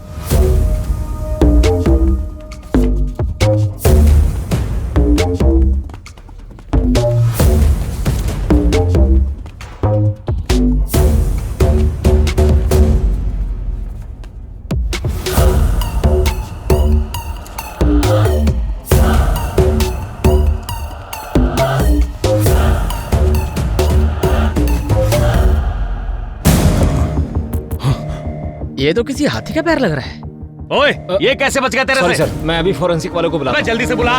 ये तो किसी हाथी का पैर लग रहा है। ओए, ये कैसे बच गया तेरे सॉरी से? सर, मैं अभी फोरेंसिक वालों को बुला। जल्दी से बुला।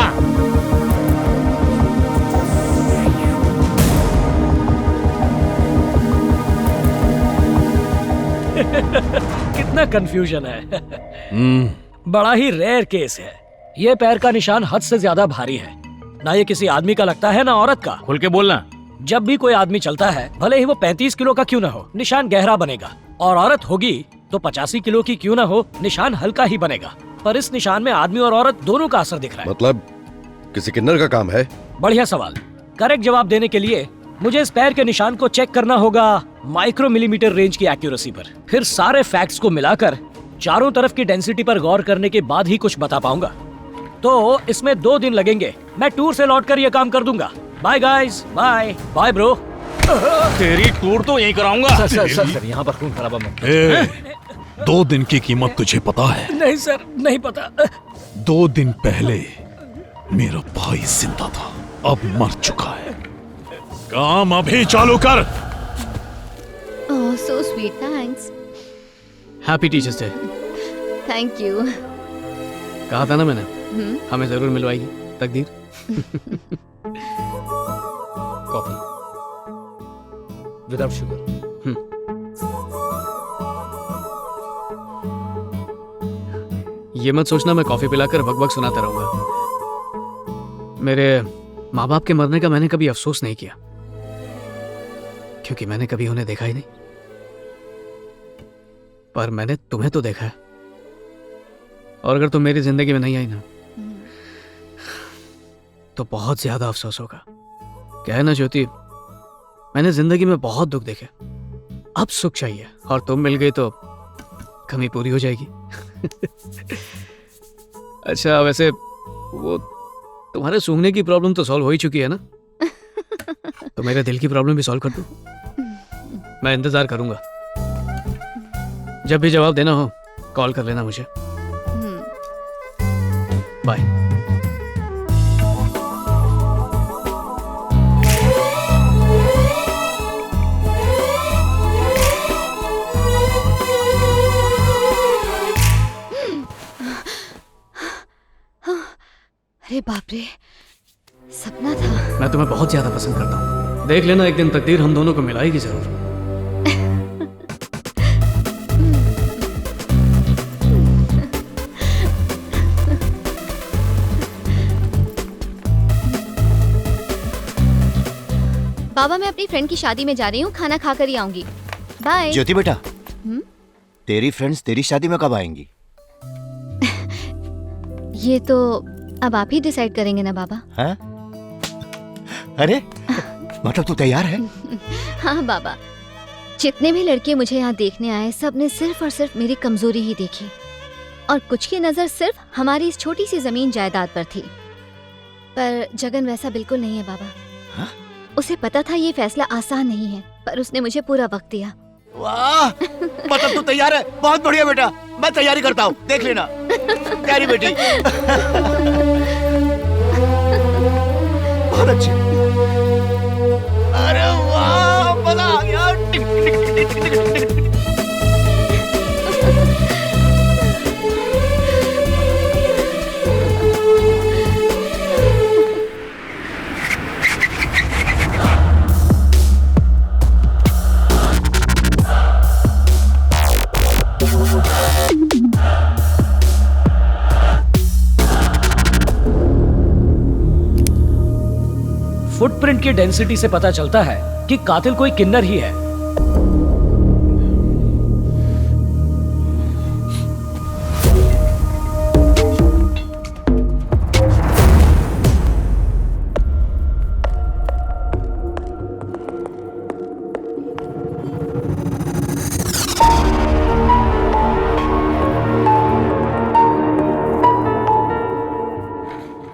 कितना कंफ्यूजन है। बड़ा ही रेयर केस है। ये पैर का निशान हद से ज्यादा भारी है। ना ये किसी आदमी का लगता है ना औरत का। खुल के बोलना। जब भी कोई आदमी चलता है, भले ही वो 35 किलो का क्यों ना हो, निशान गहरा बनेगा। और औरत होगी तो 85 किलो की क्यों ना हो, निशान हल्का ही बनेगा। पर इस निशान में आदमी और औरत दोनों का असर दिख रहा है। मतलब किसी किन्नर का काम है? बढ़िया सवाल। करेक्ट जवाब देने के लिए मुझे इस पैर के निशान को चेक करना होगा माइक्रो मिलीमीटर रेंज की एक्यूरेसी पर। फिर सारे फैक्ट्स को मिलाकर चारों तरफ की डेंसिटी पर गौर करने के बाद ही कुछ बता पाऊंगा। तो इसमें 2 दिन लगेंगे। मैं टूर से लौटकर ये काम कर दूंगा। Bye guys, bye bye bro. तेरी टूर तो यही कराऊंगा। सर, यहाँ पर खून खराबा मत। 2 दिन की कीमत तुझे पता है? नहीं सर, नहीं पता। 2 दिन पहले मेरा भाई जिंदा था, अब मर चुका है। काम अभी चालू कर। Oh so sweet, thanks. Happy teachers day. Thank you. कहा था ना मैंने, हमें जरूर मिलवाएगी तकदीर। Coffee without sugar. ये मत सोचना मैं कॉफी पिलाकर बकबक सुनाता रहूंगा। मेरे माँ बाप के मरने का मैंने कभी अफसोस नहीं किया, क्योंकि मैंने कभी उन्हें देखा ही नहीं। पर मैंने तुम्हें तो देखा है, और अगर तुम मेरी जिंदगी में नहीं आई ना, तो बहुत ज्यादा अफसोस होगा। क्या है ना ज्योति, मैंने जिंदगी में बहुत दुख देखे, अब सुख चाहिए, और तुम मिल गई तो कमी पूरी हो जाएगी। अच्छा वैसे वो तुम्हारे सूंघने की प्रॉब्लम तो सॉल्व हो ही चुकी है ना? तो मेरे दिल की प्रॉब्लम भी सॉल्व कर दो। मैं इंतजार करूंगा। जब भी जवाब देना हो कॉल कर लेना मुझे। बाय। अरे बाप रे, सपना था। मैं तुम्हें बहुत ज्यादा पसंद करता हूँ। देख लेना एक दिन तकदीर हम दोनों को मिलाएगी जरूर। बाबा मैं अपनी फ्रेंड की शादी में जा रही हूँ, खाना खा कर ही आऊंगी। बाय। ज्योति बेटा, तेरी फ्रेंड्स तेरी शादी में कब आएंगी? ये तो अब आप ही डिसाइड करेंगे ना बाबा। हाँ? अरे मतलब तू तैयार है? हाँ बाबा, जितने भी लड़के मुझे यहाँ देखने आए सब ने सिर्फ और सिर्फ मेरी कमजोरी ही देखी, और कुछ की नजर सिर्फ हमारी इस छोटी सी जमीन जायदाद पर थी। पर जगन वैसा बिल्कुल नहीं है बाबा। हाँ? उसे पता था ये फैसला आसान नहीं है, पर उसने मुझे पूरा वक्त दिया। वाह, मतलब तू तैयार है? बहुत बढ़िया बेटा, मैं तैयारी करता हूँ, देख लेना। प्यारी बेटी। बहुत अच्छी। अरे वाह, मजा आ गया। फुटप्रिंट की डेंसिटी से पता चलता है कि कातिल कोई किन्नर ही है।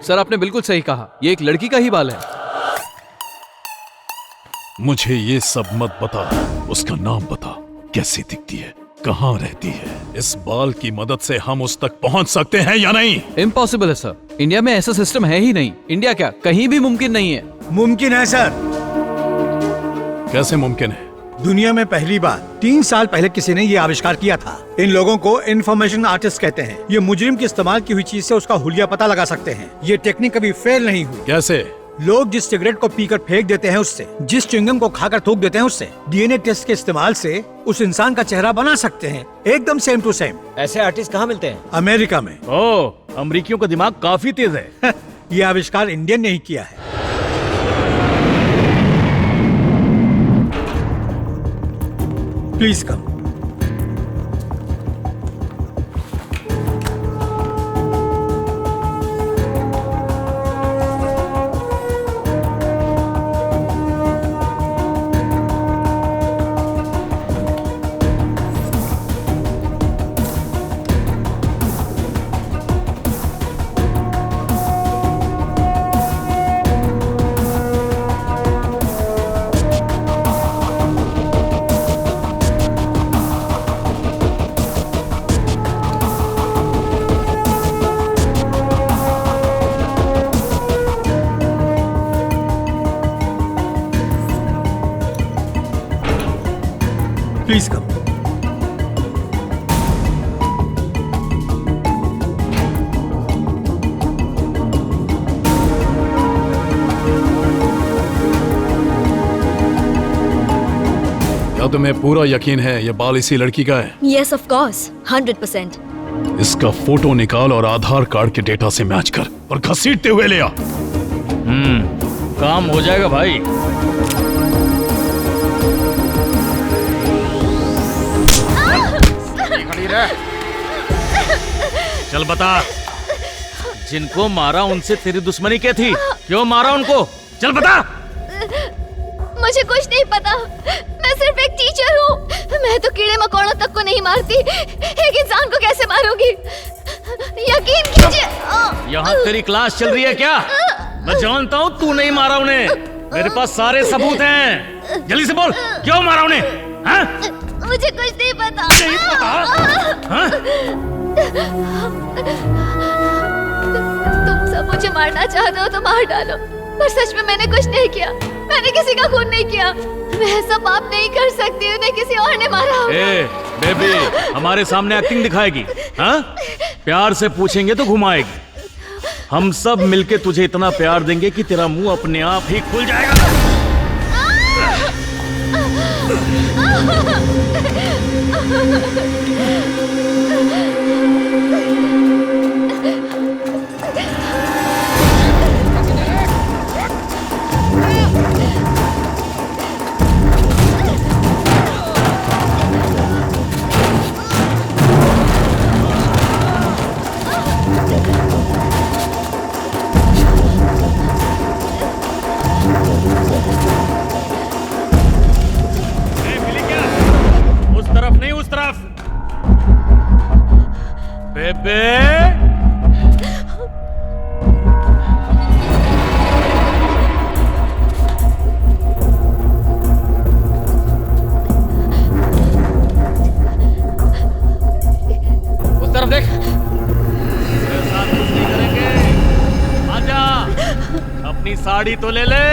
सर आपने बिल्कुल सही कहा, ये एक लड़की का ही बाल है। मुझे ये सब मत बता, उसका नाम बता, कैसी दिखती है, कहाँ रहती है। इस बाल की मदद से हम उस तक पहुंच सकते हैं या नहीं? इम्पॉसिबल है सर, इंडिया में ऐसा सिस्टम है ही नहीं। इंडिया क्या, कहीं भी मुमकिन नहीं है। मुमकिन है सर। कैसे मुमकिन है? दुनिया में पहली बार 3 साल पहले किसी ने ये आविष्कार किया था। इन लोगों को इन्फॉर्मेशन आर्टिस्ट कहते हैं। ये मुजरिम की इस्तेमाल की हुई चीज से उसका हुलिया पता लगा सकते हैं। ये टेक्निक कभी फेल नहीं हुई। कैसे? लोग जिस सिगरेट को पीकर फेंक देते हैं उससे, जिस च्युइंगम को खाकर थूक देते हैं उससे, डीएनए टेस्ट के इस्तेमाल से उस इंसान का चेहरा बना सकते हैं, एकदम सेम टू सेम। ऐसे आर्टिस्ट कहाँ मिलते हैं? अमेरिका में। ओह, अमरीकियों का दिमाग काफी तेज है। ये आविष्कार इंडियन ने ही किया है। Please come. तुम्हें पूरा यकीन है ये बाल इसी लड़की का है? Yes of course, 100%। इसका फोटो निकाल और आधार कार्ड के डेटा से मैच कर और घसीटते हुए ले आ। काम हो जाएगा भाई। चल बता, जिनको मारा उनसे तेरी दुश्मनी क्या थी? क्यों मारा उनको? चल बता। मुझे कुछ नहीं पता, मैं सिर्फ एक टीचर हूँ। मैं तो कीड़े मकोड़ों तक को नहीं मारती, एक इंसान को कैसे मारूंगी? यकीन कीजिए। यहाँ तेरी क्लास चल रही है क्या? मैं जानता हूँ तू नहीं मारा उन्हें, मेरे पास सारे सबूत हैं। जल्दी से बोल, क्यों मारा उन्हें? हाँ? मुझे कुछ नहीं पता। नहीं पता? हाँ? तुम सब मुझे मारना चाहते हो तो मार डालो, पर सच में मैंने कुछ नहीं किया। मैंने किसी का खून नहीं किया। मैं ऐसा पाप नहीं कर सकती, उन्हें किसी और ने मारा होगा। ए, बेबी, हमारे सामने एक्टिंग दिखाएगी? हाँ? प्यार से पूछेंगे तो घुमाएगी। हम सब मिलके तुझे इतना प्यार देंगे कि तेरा मुंह अपने आप ही खुल जाएगा। बेबे, उस तरफ देख। मेरे साथ कुछ नहीं करेंगे, आजा। अपनी साड़ी तो ले ले।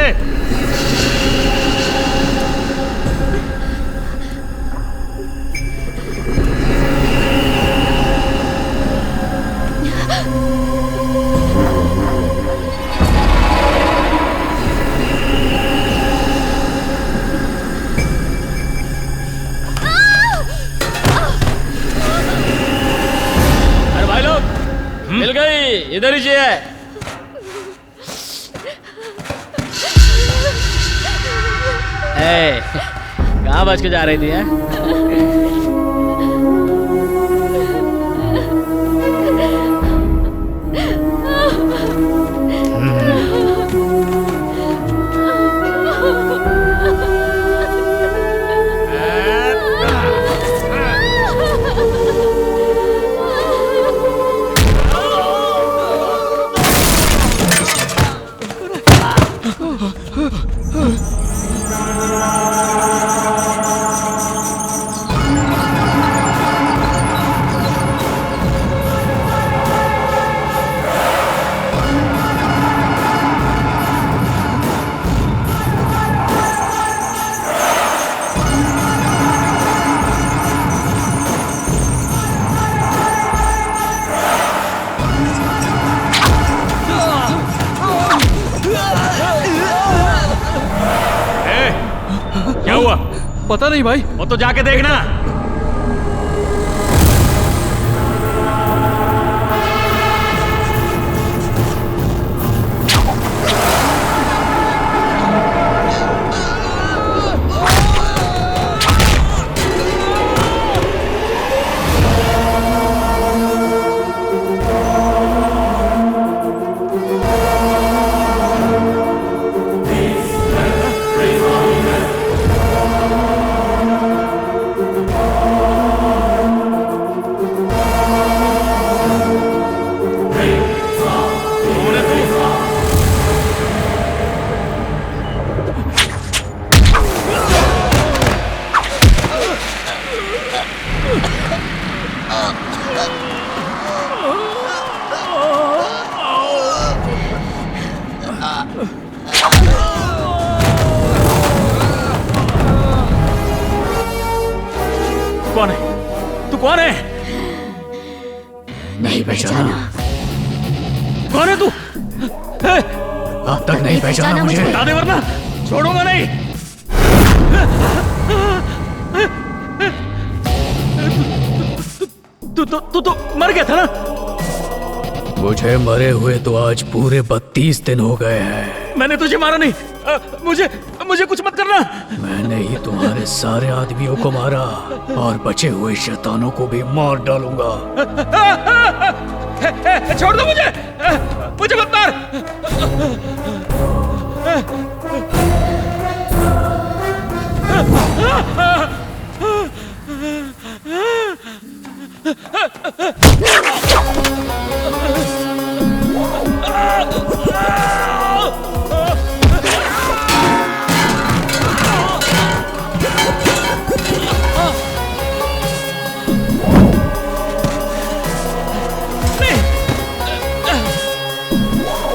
मिल गई, इधर ही है। कहाँ बच के जा रही थी? क्या हुआ? पता नहीं भाई। वो तो जाके देखना। कौन है? तू कौन है? नहीं पहचाना। कौन है तू? अब तक नहीं पहचाना मुझे। बता दे वरना छोड़ूंगा नहीं। तू मर गया था ना? मुझे मरे हुए तो आज पूरे 32 दिन हो गए हैं। मैंने तुझे मारा नहीं। मुझे कुछ मत करना। मैंने ही तुम्हारे सारे आदमियों को मारा और बचे हुए शैतानों को भी मार डालूंगा। छोड़ दो मुझे मत मार।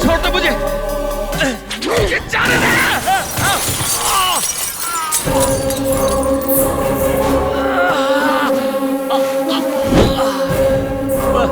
छोड़ दो मुझे जाने दे। बस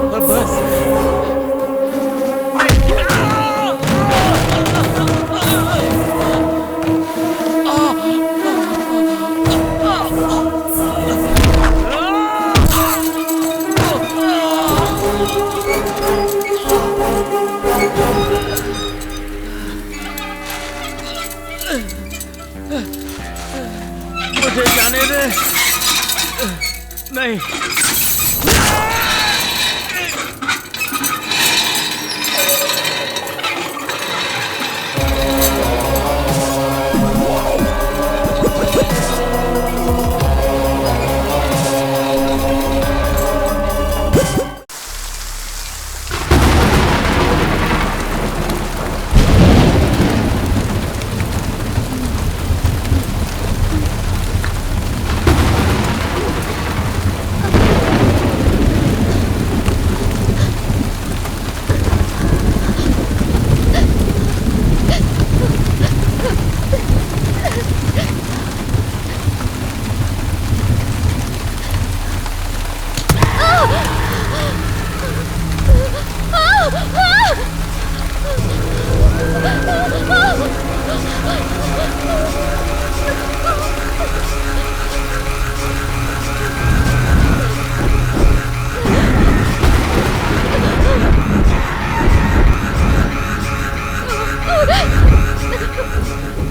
मुझे जाने दे। नहीं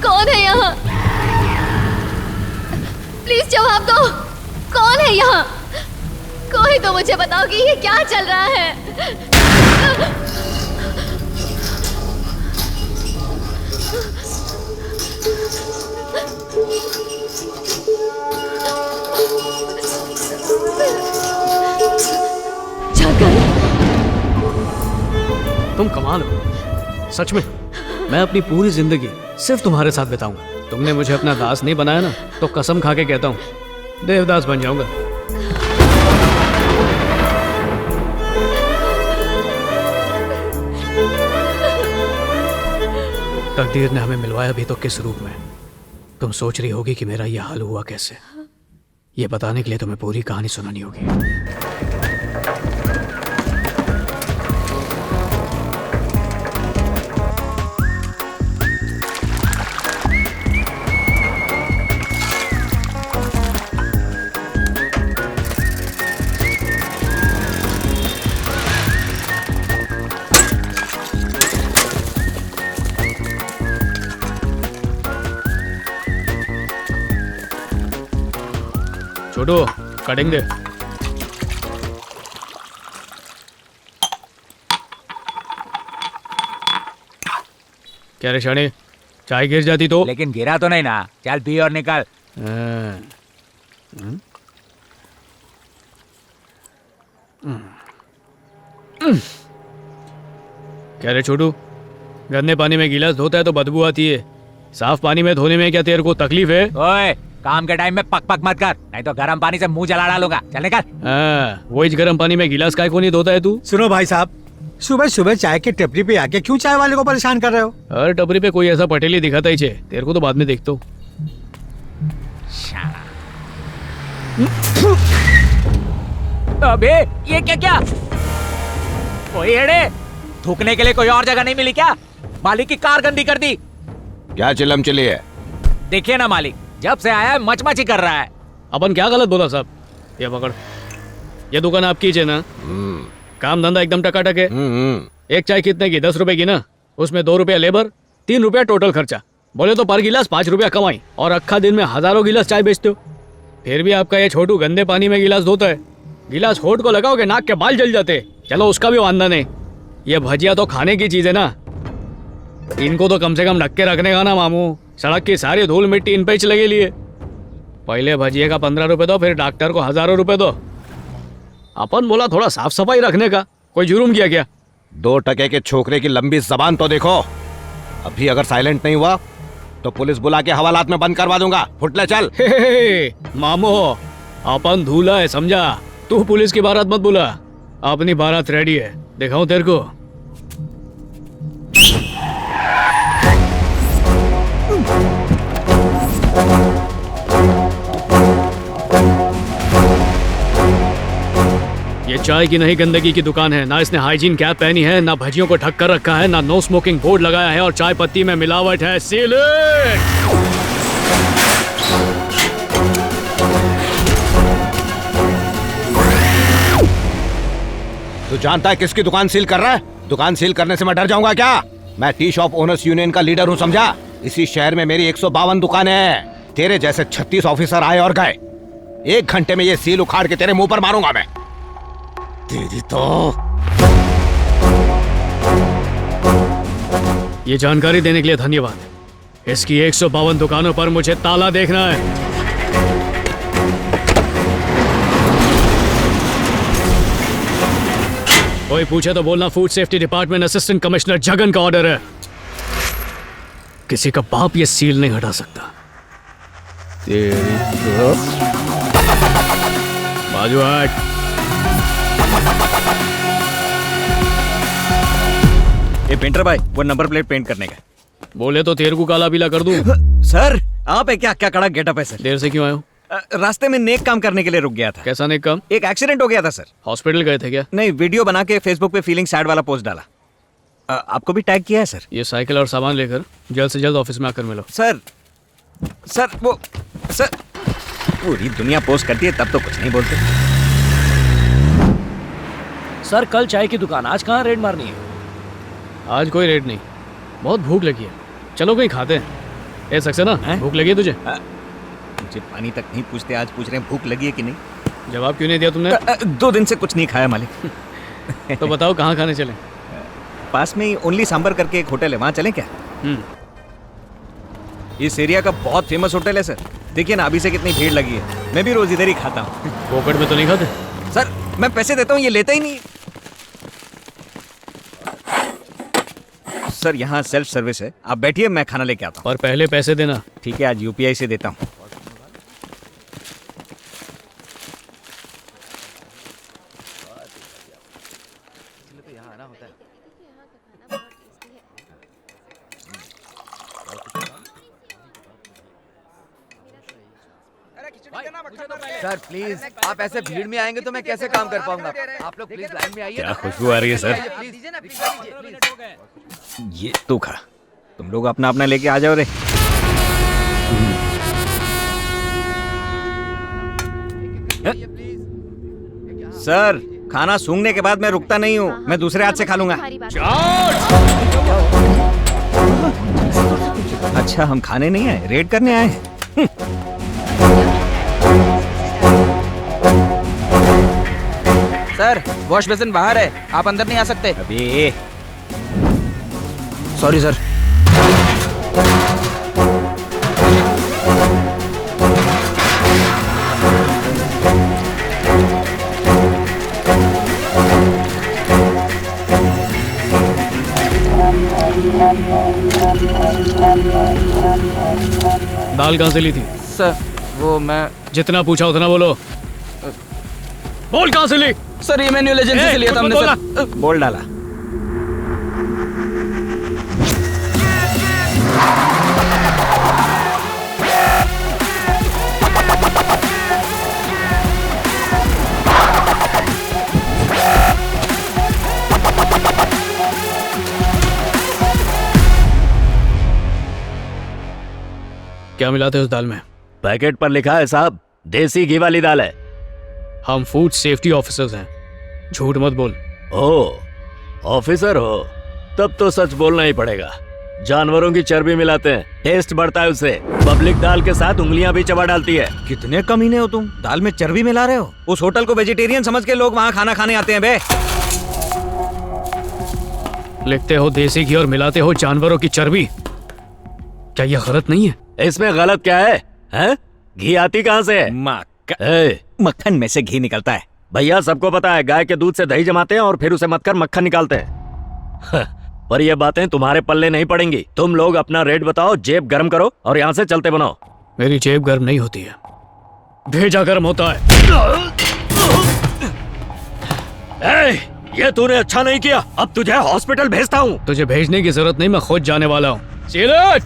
कौन है यहाँ? प्लीज जवाब दो। कौन है यहाँ? कोई तो मुझे बताओ कि ये क्या चल रहा है। तुम कमाल हो सच में। मैं अपनी पूरी जिंदगी सिर्फ तुम्हारे साथ बिताऊंगा। तुमने मुझे अपना दास नहीं बनाया ना, तो कसम खा के कहता हूँ देवदास बन जाऊंगा। तकदीर ने हमें मिलवाया भी तो किस रूप में? तुम सोच रही होगी कि मेरा यह हाल हुआ कैसे। ये बताने के लिए तुम्हें पूरी कहानी सुनानी होगी। छोटू कटिंग दे। क्या रे शाने, चाय गिर जाती तो? लेकिन गिरा तो नहीं ना। चल पी और निकल। क्या रे छोटू, गंदे पानी में गिलास धोता है तो बदबू आती है, साफ पानी में धोने में क्या तेरे को तकलीफ है? ओए, काम के टाइम में पक पक मत कर, नहीं तो गर्म पानी से मुंह जला डालूंगा। चल निकल। वही गर्म पानी में गिलास काय को नहीं धोता है तू? सुनो भाई साहब, सुबह सुबह चाय के टपरी पे आके क्यों चाय वाले को परेशान कर रहे हो? हर टपरी पे कोई ऐसा पटेली दिखाता ही छे, तेरे को तो बाद में देखता हूँ। अबे ये क्या क्या? ओए एड़े, थूकने के लिए कोई और जगह नहीं मिली क्या? मालिक की कार गंदी कर दी। क्या चिलम चिली है? देखिए ना मालिक, जब से आया है मच मच ही कर रहा है। अपन क्या गलत बोला साहब? ये पकड़, ये दुकान आपकी है ना? काम धंधा एकदम टकाटक है। एक चाय कितने की? 10 रुपए की ना? उसमें 2 रुपया लेबर, 3 रुपया टोटल खर्चा। बोले तो पर गिलास 5 रुपया कमाई, और अक्खा दिन में हजारों गिलास चाय बेचते हो। फिर भी आपका ये छोटू गंदे पानी में गिलास धोता है। गिलास होठ को लगाओगे नाक के बाल जल जाते। चलो उसका भी वांदा नहीं, ये भजिया तो खाने की चीज है ना, इनको तो कम से कम ढक के रखने का ना मामू। सड़क की सारी धूल मिट्टी इन पे ही लगे लिए। पहले भजिए का 15 रुपए दो, फिर डॉक्टर को हजारों रुपए दो। अपन बोला थोड़ा साफ सफाई रखने का, कोई जुर्म किया क्या? 2 टके के छोकरे की लंबी जबान तो देखो। अभी अगर साइलेंट नहीं हुआ तो पुलिस बुला के हवालात में बंद करवा दूंगा। फुटले चल। मामो अपन धूला है समझा, तू पुलिस की बारात मत बुला। अपनी बारात रेडी है, दिखाऊं तेरे को। ये चाय की नहीं गंदगी की दुकान है। ना इसने हाइजीन कैप पहनी है, ना भजियों को ढक कर रखा है, ना नो स्मोकिंग बोर्ड लगाया है, और चाय पत्ती में मिलावट है। Seal it. तू जानता है किसकी दुकान सील कर रहा है? दुकान सील करने से मैं डर जाऊंगा क्या? मैं टी शॉप ओनर्स यूनियन का लीडर हूँ समझा। इसी शहर में मेरी 152 दुकानें हैं। तेरे जैसे 36 ऑफिसर आए और गए। 1 घंटे में ये सील उखाड़ के तेरे मुंह पर मारूंगा मैं। तेरी तो ये जानकारी देने के लिए धन्यवाद। इसकी 152 दुकानों पर मुझे ताला देखना है। कोई पूछे तो बोलना food safety department assistant commissioner Jagan का ऑर्डर है। किसी का बाप ये सील नहीं हटा सकता। बाजू हट। ये पेंटर भाई, वो नंबर प्लेट पेंट करने का। बोले तो तेरे को काला पीला कर दूं। सर आप है क्या? क्या कड़ा गेटअप है सर। देर से क्यों आए हो? रास्ते में नेक काम करने के लिए रुक गया था। कैसा नेक काम? एक एक्सीडेंट हो गया था सर। हॉस्पिटल गए थे क्या? नहीं, वीडियो बना के फेसबुक पे फीलिंग सैड वाला पोस्ट डाला। आपको भी टैग किया है सर। ये साइकिल और सामान लेकर जल्द से जल्द ऑफिस में आकर मिलो। सर वो सर पूरी दुनिया पोस्ट करती है तब तो कुछ नहीं बोलते। सर कल चाय की दुकान, आज कहाँ रेड मारनी है? आज कोई रेड नहीं, बहुत भूख लगी है, चलो कहीं खाते हैं। ए सक्सेना, भूख लगी है तुझे? मुझे पानी तक नहीं पूछते, आज पूछ रहे हैं भूख लगी है कि नहीं। जवाब क्यों नहीं दिया तुमने? 2 दिन से कुछ नहीं खाया मालिक। तो बताओ कहाँ खाने चले? पास में ही ओनली सांबर करके एक होटल है, वहाँ चलें क्या? इस एरिया का बहुत फेमस होटल है सर। देखिए ना अभी से कितनी भीड़ लगी है। मैं भी रोज इधर ही खाता हूँ। पॉकेट में तो नहीं खाते? सर मैं पैसे देता हूँ, ये लेता ही नहीं। सर यहाँ सेल्फ सर्विस है, आप बैठिए मैं खाना लेके आता हूँ। और पहले पैसे देना। ठीक है, आज यूपीआई से देता हूँ। सर प्लीज, आप ऐसे भीड़ में आएंगे तो मैं कैसे काम कर पाऊंगा? आप लोग प्लीज लाइन में आइए। क्या खुशबू आ रही है सर। ये तू खा, तुम लोग अपना अपना लेके आ जाओ रे। सर खाना सूंघने के बाद मैं रुकता नहीं हूँ, मैं दूसरे हाथ से खा लूंगा। अच्छा हम खाने नहीं आए, रेड करने आए हैं। सर वॉश बेसिन बाहर है, आप अंदर नहीं आ सकते। अबे सॉरी सर। दाल कहाँ से ली थी? सर वो मैं जितना पूछा उतना बोलो। बोल कहाँ से ली? सर ये मैन्युअल एजेंसी से लिया था हमने सर। बोल डाला। क्या मिलाते हैं उस दाल में? पैकेट पर लिखा है साहब, देसी घी वाली दाल है। हम फूड सेफ्टी ऑफिसर्स हैं, झूठ मत बोल। ओ, ऑफिसर हो तब तो सच बोलना ही पड़ेगा। जानवरों की चर्बी मिलाते हैं, टेस्ट बढ़ता है उससे। पब्लिक दाल के साथ उंगलियां भी चबा डालती है। कितने कमीने हो तुम, दाल में चर्बी मिला रहे हो। उस होटल को वेजिटेरियन समझ के लोग वहाँ खाना खाने आते हैं बे। लिखते हो देसी घी और मिलाते हो जानवरों की चर्बी, क्या यह गलत नहीं है? इसमें गलत क्या है, हैं? घी आती कहाँ से है? मक्खन में से घी निकलता है। भैया सबको पता है, गाय के दूध से दही जमाते हैं और फिर उसे मथकर मक्खन निकालते हैं। पर ये बातें तुम्हारे पल्ले नहीं पड़ेंगी। तुम लोग अपना रेट बताओ, जेब गर्म करो और यहाँ से चलते बनाओ। मेरी जेब गर्म नहीं होती है, भेजा गर्म होता है। ये तूने अच्छा नहीं किया, अब तुझे हॉस्पिटल भेजता हूँ। तुझे भेजने की जरूरत नहीं, मैं खुद जाने वाला हूँ। सीलट!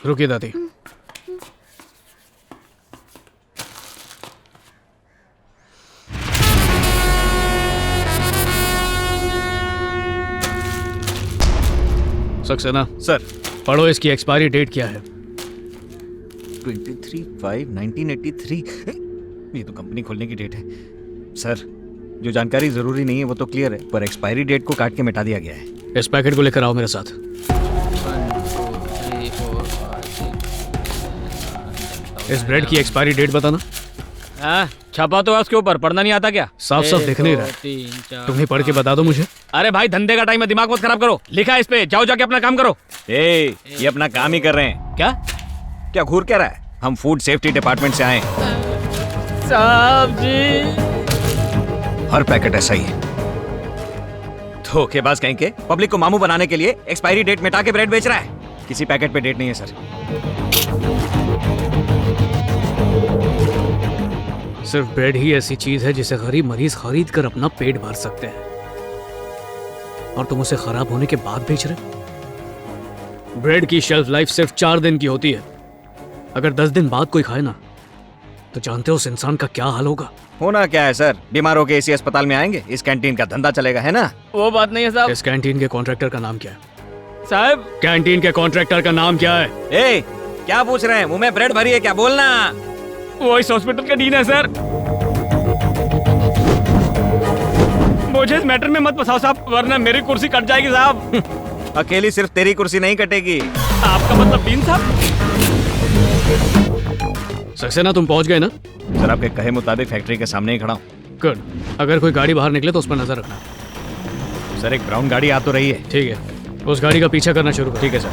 रुकिए दादी। सक्सेना सर, पढ़ो इसकी एक्सपायरी डेट क्या है? 23/5/1983। ये तो कंपनी खोलने की डेट है। सर, जो जानकारी जरूरी नहीं है वो तो क्लियर है, पर एक्सपायरी डेट को काट के मिटा दिया गया है। इस पैकेट को लेकर आओ मेरे साथ। इस ब्रेड की एक्सपायरी डेट बताना। छपा तो है उसके ऊपर, पढ़ना नहीं आता क्या? साफ साफ दिख नहीं रहा, तुम ही पढ़ के बता दो मुझे। अरे भाई धंधे का टाइम है, दिमाग मत खराब करो। लिखा है इस पे, जाओ जाके अपना काम करो। ये अपना काम ही कर रहे हैं। क्या घूर क्या रहा है? हम फूड सेफ्टी डिपार्टमेंट से आए। साहब जी, हर पैकेट ऐसा ही है। धोखेबाज कहीं के पब्लिक को मामू बनाने के लिए एक्सपायरी डेट मिटा के ब्रेड बेच रहा है। किसी पैकेट पे डेट नहीं है सर। सिर्फ ब्रेड ही ऐसी चीज है जिसे गरीब मरीज खरीद कर अपना पेट भर सकते हैं, और तुम उसे खराब होने के बाद बेच रहे। ब्रेड की शेल्फ लाइफ सिर्फ 4 दिन की होती है। अगर 10 दिन बाद कोई खाए ना, तो जानते हो उस इंसान का क्या हाल होगा? होना क्या है सर, बीमार होके इसी अस्पताल में आएंगे, इस कैंटीन का धंधा चलेगा, है ना? वो बात नहीं है साहब। इस कैंटीन के कॉन्ट्रैक्टर का नाम क्या है? साहब, कैंटीन के कॉन्ट्रैक्टर का नाम क्या है? क्या पूछ रहे हैं? मुंह में ब्रेड भरी है क्या? बोलना। वो इस हॉस्पिटल का डीन है सर। मुझे इस मैटर में मत फंसाओ साहब, वरना मेरी कुर्सी कट जाएगी साहब। अकेली सिर्फ तेरी कुर्सी नहीं कटेगी। आपका मतलब डीन साहब? सक्सेना तुम पहुंच गए ना? सर आपके कहे मुताबिक फैक्ट्री के सामने ही खड़ा हूँ। गुड। अगर कोई गाड़ी बाहर निकले तो उस पर नजर रखना। सर एक ब्राउन गाड़ी आ तो रही है। ठीक है, उस गाड़ी का पीछा करना शुरू करो। ठीक है सर।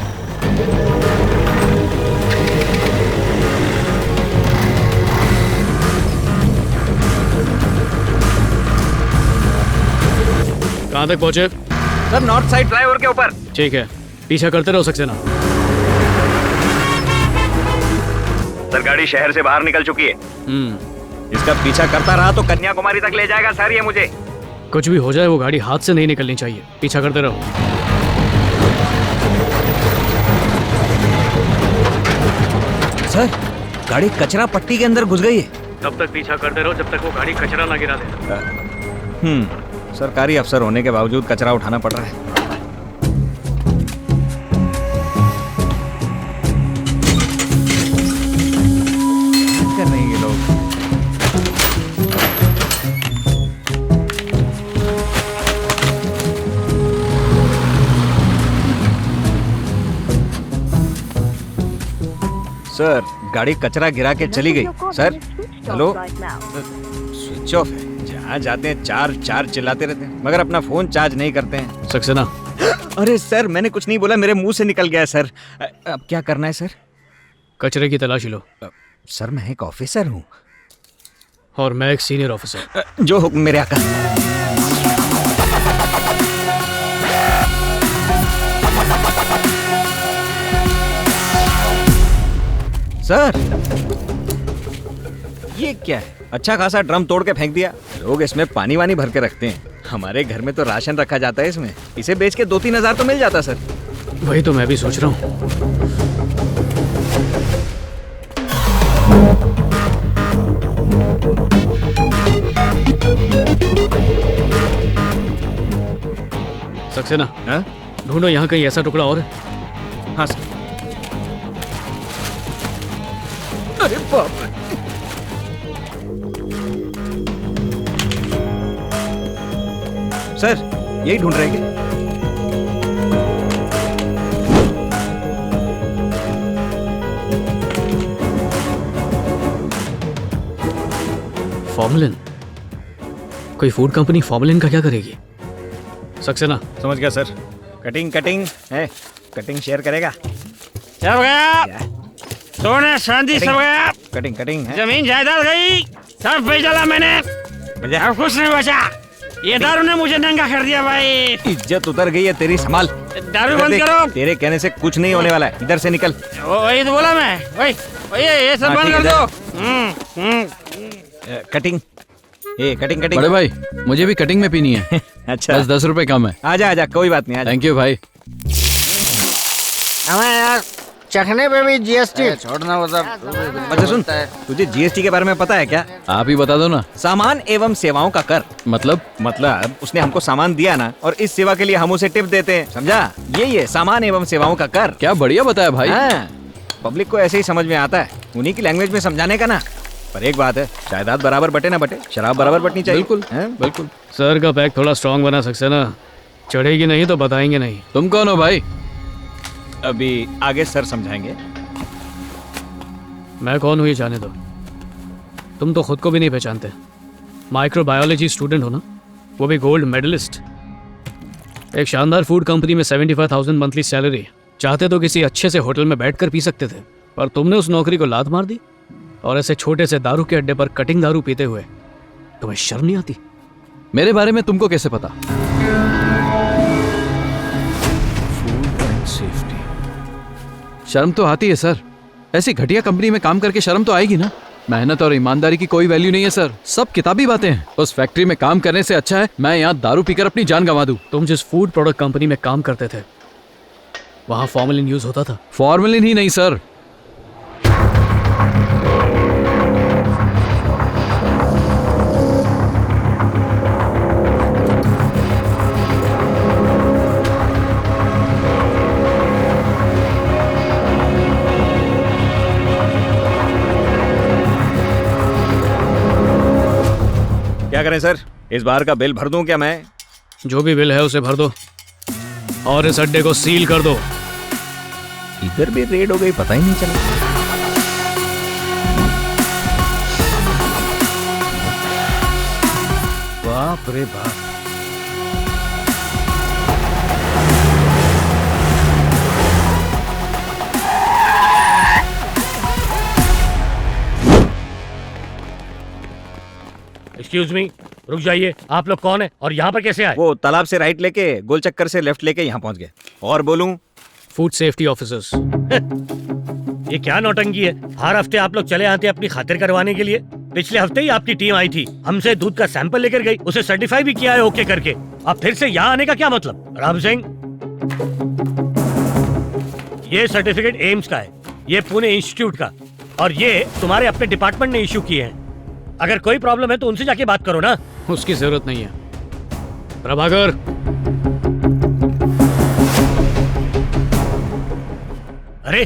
कहाँ तक पहुँचे? सर नॉर्थ साइड फ्लाईओवर के ऊपर। ठीक है, पीछा करते रहो सक्सेना। सर गाड़ी शहर से बाहर निकल चुकी है। इसका पीछा करता रहा तो कन्याकुमारी तक ले जाएगा सर ये मुझे। कुछ भी हो जाए वो गाड़ी हाथ से नहीं निकलनी चाहिए, पीछा करते रहो। सर गाड़ी कचरा पट्टी के अंदर घुस गई है। तब तक पीछा करते रहो जब तक वो गाड़ी कचरा ना गिरा दे। सरकारी अफसर होने के बावजूद कचरा उठाना पड़ रहा है। कर रहे हैं ये लोग। सर गाड़ी कचरा गिरा के चली गई। सर हेलो, स्विच ऑफ है। जहाँ जाते हैं चार चार चिल्लाते रहते हैं, मगर अपना फोन चार्ज नहीं करते हैं। सक्सेना। अरे सर मैंने कुछ नहीं बोला, मेरे मुंह से निकल गया सर। अब क्या करना है सर? कचरे की तलाशी लो। सर मैं एक ऑफिसर हूँ। और मैं एक सीनियर ऑफिसर। जो हुक्म मेरे आका। सर ये क्या है? अच्छा खासा ड्रम तोड़ के फेंक दिया। लोग इसमें पानी वानी भर के रखते हैं। हमारे घर में तो राशन रखा जाता है इसमें। इसे बेच के 2-3 हजार तो मिल जाता सर। वही तो मैं भी सोच रहा हूँ। सक्सेना, ढूंढो यहाँ कहीं ऐसा टुकड़ा और है। हाँ सर। अरे बाप रे। सर यही ढूंढ रहे हैं। फॉर्मुलिन? कोई फूड कंपनी फॉर्मुलिन का क्या करेगी? सक्सेना। समझ गया सर। कटिंग कटिंग है, कटिंग शेयर करेगा। सब गया, सोना चांदी सब गया, कटिंग कटिंग है। जमीन जायदाद गई, सब बेच डाला मैंने, अब कुछ नहीं बचा। ये दारू ने मुझे नंगा कर दिया भाई। इज्जत उतर गई है तेरी, संभाल। दारू बंद करो। तेरे कहने से कुछ नहीं होने वाला है, इधर से निकल। वही तो बोला मैं। वही ये सब बंद कर दो। कटिंग, ये कटिंग कटिंग। बड़े भाई मुझे भी कटिंग में पीनी है। अच्छा, बस 10 रुपए कम है। आजा आजा, कोई बात नहीं। थैंक यू भाई। हमें यार चखने पे भी जीएसटी छोड़ना होता। अच्छा सुन, तुझे जीएसटी के बारे में पता है क्या? आप ही बता दो ना। सामान एवं सेवाओं का कर। मतलब उसने हमको सामान दिया ना, और इस सेवा के लिए हम उसे टिप देते हैं, समझा? ये सामान एवं सेवाओं का कर। क्या बढ़िया बताया भाई। पब्लिक को ऐसे ही समझ में आता है, उन्हीं की लैंग्वेज में समझाने का ना। पर एक बात है, जायदाद बराबर बटे ना बटे, शराब बराबर बटनी चाहिए। बिल्कुल बिल्कुल। सर का पैक थोड़ा स्ट्रांग बना सकते ना, चढ़ेगी नहीं तो बताएंगे नहीं। तुम कौन हो भाई? अभी आगे सर समझाएंगे। मैं कौन हूँ ये जाने दो, तुम तो खुद को भी नहीं पहचानते। माइक्रोबायोलॉजी स्टूडेंट हो ना, वो भी गोल्ड मेडलिस्ट। एक शानदार फूड कंपनी में 75,000 मंथली सैलरी। चाहते तो किसी अच्छे से होटल में बैठकर पी सकते थे, पर तुमने उस नौकरी को लात मार दी। और ऐसे छोटे से दारू के अड्डे पर कटिंग दारू पीते हुए तुम्हें शर्म नहीं आती? मेरे बारे में तुमको कैसे पता? शर्म तो आती है सर, ऐसी घटिया कंपनी में काम करके शर्म तो आएगी ना। मेहनत और ईमानदारी की कोई वैल्यू नहीं है सर, सब किताबी बातें हैं। उस फैक्ट्री में काम करने से अच्छा है मैं यहाँ दारू पीकर अपनी जान गंवा दूं। तुम जिस फूड प्रोडक्ट कंपनी में काम करते थे वहाँ फॉर्मुलिन यूज होता था? फॉर्मुलिन ही नहीं सर, क्या करें सर, इस बार का बिल भर दूं क्या मैं? जो भी बिल है उसे भर दो और इस अड्डे को सील कर दो। इधर भी रेड हो गई, पता ही नहीं चला। बाप रे बाप। एक्सक्यूज मी, रुक जाइए। आप लोग कौन है और यहाँ पर कैसे आए? वो तालाब से राइट लेके गोल चक्कर से लेफ्ट लेके यहाँ पहुँच गए। और बोलूं? Food safety officers. ये क्या नौटंकी है? हर हफ्ते आप लोग चले आते अपनी खातिर करवाने के लिए। पिछले हफ्ते ही आपकी टीम आई थी, हमसे दूध का सैंपल लेकर गई, उसे सर्टिफाई भी किया है ओके करके। अब फिर से यहाँ आने का क्या मतलब? राम सिंह, ये सर्टिफिकेट एम्स का है, ये पुणे इंस्टीट्यूट का, और ये तुम्हारे अपने डिपार्टमेंट ने इश्यू किए हैं। अगर कोई प्रॉब्लम है तो उनसे जाके बात करो ना। उसकी जरूरत नहीं है। प्रभाकर, अरे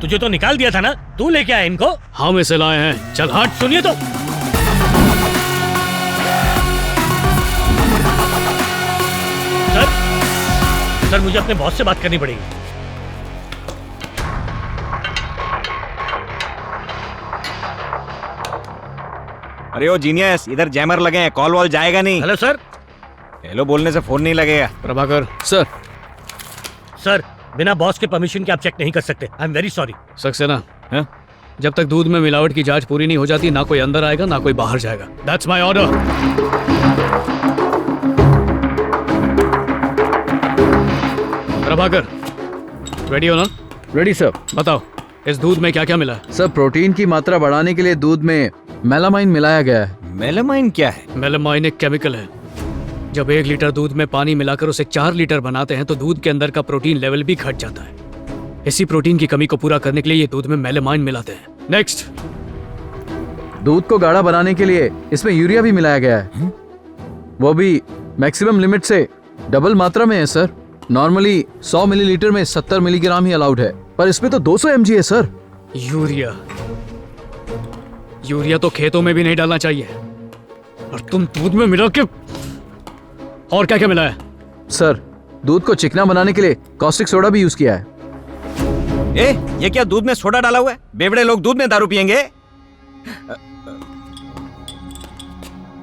तुझे तो निकाल दिया था ना, तू लेके आया इनको? हम इसे लाए हैं। चल हट। सुनिए तो, सर मुझे अपने बॉस से बात करनी पड़ेगी। अरे ओ जीनियस, इधर जैमर लगे हैं, कॉल वॉल जाएगा नहीं। Hello sir. हेलो बोलने से फोन नहीं लगेगा। प्रभाकर। सर बिना बॉस के परमिशन के आप चेक नहीं कर सकते। I am very sorry. Saxena, जब तक दूध में मिलावट की जांच पूरी नहीं हो जाती ना कोई अंदर आएगा ना कोई बाहर जाएगा। That's my order. Prabhakar, ready हो ना? Ready sir. बताओ इस दूध में क्या क्या मिला है? सर प्रोटीन की मात्रा बढ़ाने के लिए दूध में मेलामाइन मिलाया गया है। मेलामाइन क्या है? मेलामाइन एक केमिकल है। जब 1 लीटर दूध में पानी मिलाकर उसे 4 लीटर बनाते हैं तो दूध के अंदर का प्रोटीन लेवल भी घट जाता है। इसी प्रोटीन की कमी को पूरा करने के लिए ये दूध में मेलामाइन मिलाते हैं। नेक्स्ट। दूध को गाढ़ा बनाने के लिए इसमें यूरिया भी मिलाया गया है। वो भी मैक्सिमम लिमिट से डबल मात्रा में है सर। नॉर्मली 100 मिलीलीटर में 70 मिलीग्राम ही अलाउड है, पर इसमें तो 200 mg है सर। यूरिया तो खेतों में भी नहीं डालना चाहिए, और तुम दूध में मिला के और क्या क्या मिलाया? सर, दूध को चिकना बनाने के लिए कॉस्टिक सोडा भी यूज किया है। ये क्या दूध में सोडा डाला हुआ है? बेवड़े लोग दूध में दारू पियेंगे?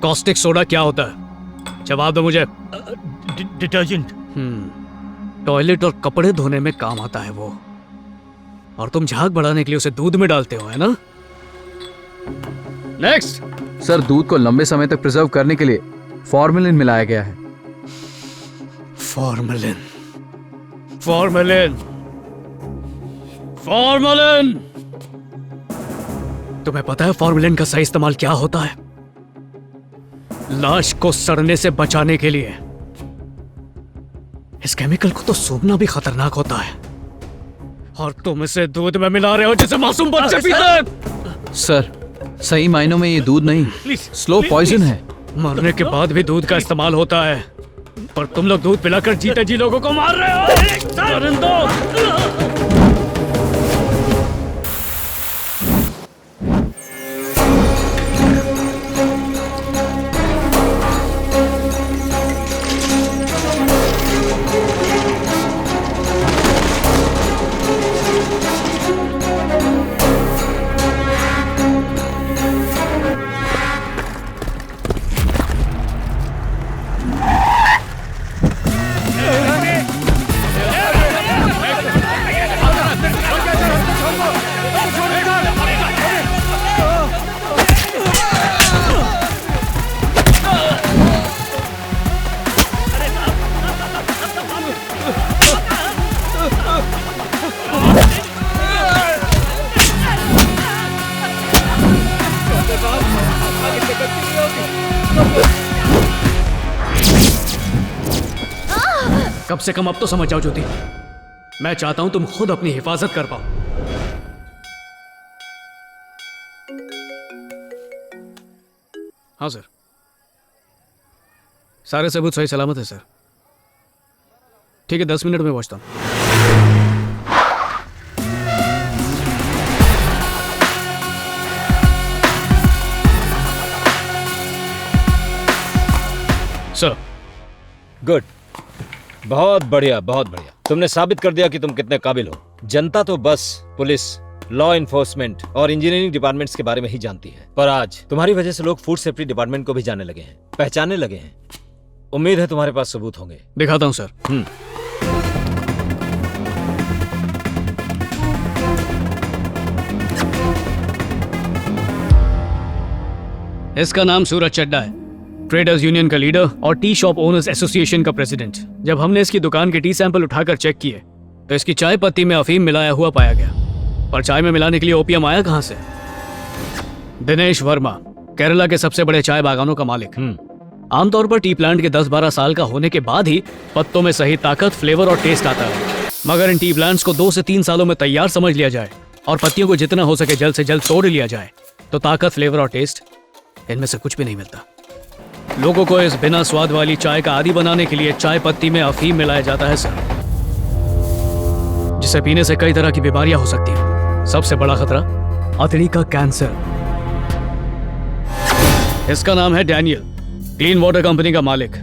कॉस्टिक सोडा क्या होता है? जवाब दो मुझे। डिटर्जेंट। टॉयलेट और कपड़े धोने में काम आता है वो, और तुम झाग बढ़ाने के लिए उसे दूध में डालते हो, है ना? नेक्स्ट। सर, दूध को लंबे समय तक प्रिजर्व करने के लिए फॉर्मेलिन मिलाया गया है। फॉर्मेलिन। तुम्हें पता है फॉर्मेलिन का सही इस्तेमाल क्या होता है? लाश को सड़ने से बचाने के लिए। इस केमिकल को तो सूंघना भी खतरनाक होता है, और तुम इसे दूध में मिला रहे हो जिसे मासूम बच्चे पीते हैं। सर, सही मायनों में ये दूध नहीं, स्लो पॉइजन है। मरने के बाद भी दूध का इस्तेमाल होता है, पर तुम लोग दूध पिलाकर जीते जी लोगों को मार रहे हो। कम से कम अब तो समझ जाओ ज्योति, मैं चाहता हूं तुम खुद अपनी हिफाजत कर पाओ। हाँ सर, सारे सबूत सही सलामत है सर। ठीक है, 10 मिनट में पहुंचता हूं। सर। गुड, बहुत बढ़िया, बहुत बढ़िया। तुमने साबित कर दिया कि तुम कितने काबिल हो। जनता तो बस पुलिस, लॉ इन्फोर्समेंट और इंजीनियरिंग डिपार्टमेंट्स के बारे में ही जानती है, पर आज तुम्हारी वजह से लोग फूड सेफ्टी डिपार्टमेंट को भी जानने लगे हैं, पहचानने लगे हैं। उम्मीद है तुम्हारे पास सबूत होंगे। दिखाता हूं सर। इसका नाम सूरज चड्डा है, ट्रेडर्स यूनियन का लीडर और टी शॉप ओनर्स एसोसिएशन का प्रेसिडेंट। जब हमने इसकी दुकान के टी सैंपल उठाकर चेक किए तो इसकी चाय पत्ती में अफीम मिलाया हुआ पाया गया, पर चाय में मिलाने के लिए ओपियम आया कहां से? दिनेश वर्मा, केरला के सबसे बड़े चाय बागानों का मालिक। आमतौर पर टी प्लांट के 10-12 साल का होने के बाद ही पत्तों में सही ताकत, फ्लेवर और टेस्ट आता है, मगर इन टी प्लांट्स को 2 से 3 सालों में तैयार समझ लिया जाए और पत्तियों को जितना हो सके जल्द से जल्द तोड़ लिया जाए तो ताकत, फ्लेवर और टेस्ट इनमें से कुछ भी नहीं मिलता। लोगों को इस बिना स्वाद वाली चाय का आदी बनाने के लिए चाय पत्ती में अफीम मिलाया जाता है सर, जिसे पीने से कई तरह की बीमारियां हो सकती हैं। सबसे बड़ा खतरा अतड़ी का कैंसर। इसका नाम है डैनियल, क्लीन वाटर कंपनी का मालिक।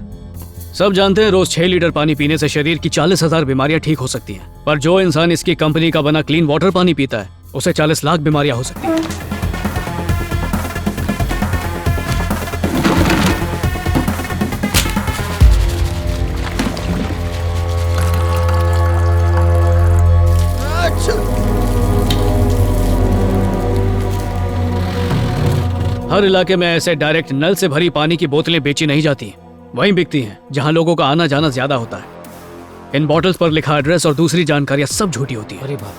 सब जानते हैं रोज 6 लीटर पानी पीने से शरीर की 40,000 बीमारियां ठीक हो सकती हैं, पर जो इंसान इसकी कंपनी का बना क्लीन वाटर पानी पीता है उसे 40 लाख बीमारियां हो सकती हैं। हर इलाके में ऐसे डायरेक्ट नल से भरी पानी की बोतलें बेची नहीं जाती, वहीं बिकती हैं जहां लोगों का आना जाना ज्यादा होता है। इन बॉटल्स पर लिखा एड्रेस और दूसरी जानकारियां सब झूठी होती है। अरे बाप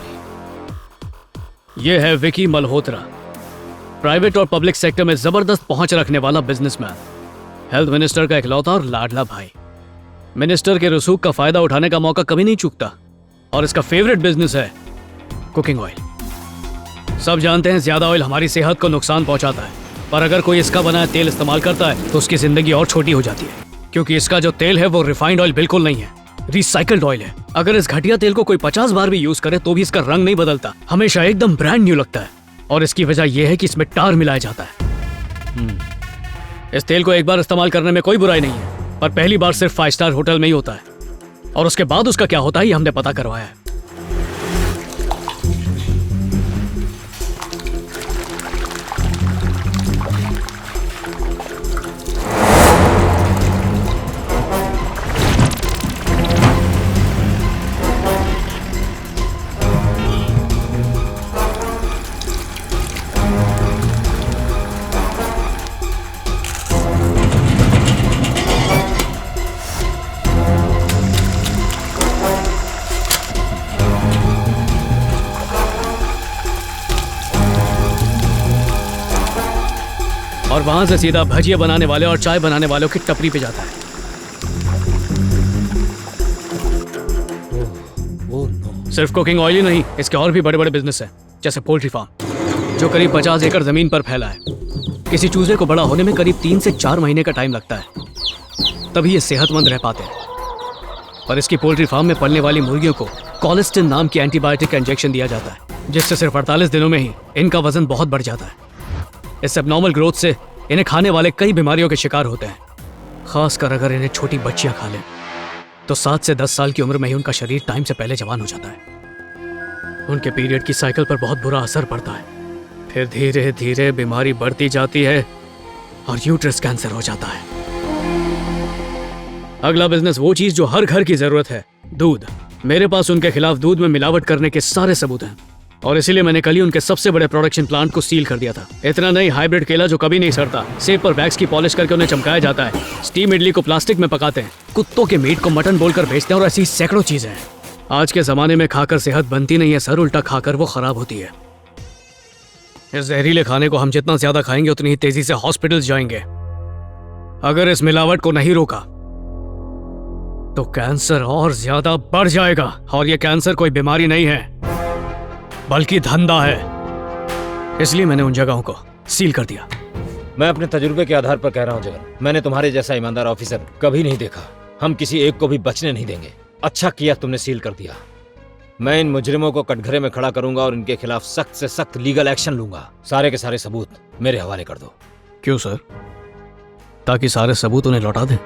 रे। ये है विकी मल्होत्रा, प्राइवेट और पब्लिक सेक्टर में जबरदस्त पहुंच रखने वाला बिजनेसमैन, हेल्थ मिनिस्टर का इकलौता और लाडला भाई। मिनिस्टर के रसूख का फायदा उठाने का मौका कभी नहीं चूकता और इसका फेवरेट बिजनेस है कुकिंग ऑयल। सब जानते हैं ज्यादा ऑयल हमारी सेहत को नुकसान पहुंचाता है, पर अगर कोई इसका बनाया तेल इस्तेमाल करता है तो उसकी जिंदगी और छोटी हो जाती है, क्योंकि इसका जो तेल है वो रिफाइंड ऑयल बिल्कुल नहीं है, रिसाइकल्ड ऑयल है। अगर इस घटिया तेल को कोई 50 बार भी यूज करे तो भी इसका रंग नहीं बदलता, हमेशा एकदम ब्रांड न्यू लगता है। और इसकी वजह यह है कि इसमें टार मिलाया जाता है। इस तेल को एक बार इस्तेमाल करने में कोई बुराई नहीं है, पर पहली बार सिर्फ 5 स्टार होटल में ही होता है, और उसके बाद उसका क्या होता है ये हमने पता करवाया है। और वहां से सीधा भजिया बनाने वाले और चाय बनाने वालों की टपरी पे जाता है। सिर्फ कुकिंग ऑयल ही नहीं, इसके और भी बड़े बड़े बिजनेस हैं, जैसे पोल्ट्री फार्म जो करीब 50 एकड़ जमीन पर फैला है। किसी चूजे को बड़ा होने में करीब 3 से 4 महीने का टाइम लगता है, तभी ये सेहतमंद रह पाते हैं। पर इसकी पोल्ट्री फार्म में पलने वाली मुर्गियों को कोलेस्टिन नाम की एंटीबायोटिक का इंजेक्शन दिया जाता है, जिससे सिर्फ 48 दिनों में ही इनका वजन बहुत बढ़ जाता है। इस एबनॉर्मल ग्रोथ से इन्हें खाने वाले कई बीमारियों के शिकार होते हैं, खासकर अगर इन्हें छोटी बच्चियां खा लें तो 7 से 10 साल की उम्र में ही उनका शरीर टाइम से पहले जवान हो जाता है। उनके पीरियड की साइकिल पर बहुत बुरा असर पड़ता है, फिर धीरे धीरे बीमारी बढ़ती जाती है और यूट्रस कैंसर हो जाता है। अगला बिजनेस वो चीज जो हर घर की जरूरत है, दूध। मेरे पास उनके खिलाफ दूध में मिलावट करने के सारे सबूत हैं, और इसीलिए मैंने कल ही उनके सबसे बड़े प्रोडक्शन प्लांट को सील कर दिया था। इतना नहीं, हाइब्रिड केला जो कभी नहीं सड़ता, सेब पर वैक्स की पॉलिश करके उन्हें चमकाया जाता है, स्टीम इडली को प्लास्टिक में पकाते हैं, कुत्तों के मीट को मटन बोलकर बेचते हैं, और ऐसी सैकड़ों चीजें हैं। आज के जमाने में खाकर सेहत बनती नहीं है सर, उल्टा खाकर वो खराब होती है। इस जहरीले खाने को हम जितना ज्यादा खाएंगे उतनी ही तेजी से हॉस्पिटल जाएंगे। अगर इस मिलावट को नहीं रोका तो कैंसर और ज्यादा बढ़ जाएगा, और ये कैंसर कोई बीमारी नहीं है बल्कि धंधा है। इसलिए मैंने उन जगहों को सील कर दिया। मैं अपने तजुर्बे के आधार पर कह रहा हूँ जगन, मैंने तुम्हारे जैसा ईमानदार ऑफिसर कभी नहीं देखा। हम किसी एक को भी बचने नहीं देंगे। अच्छा किया तुमने सील कर दिया। मैं इन मुजरिमों को कटघरे में खड़ा करूंगा और इनके खिलाफ सख्त से सख्त लीगल एक्शन लूंगा। सारे के सारे सबूत मेरे हवाले कर दो। क्यों सर? ताकि सारे सबूत उन्हें लौटा दें।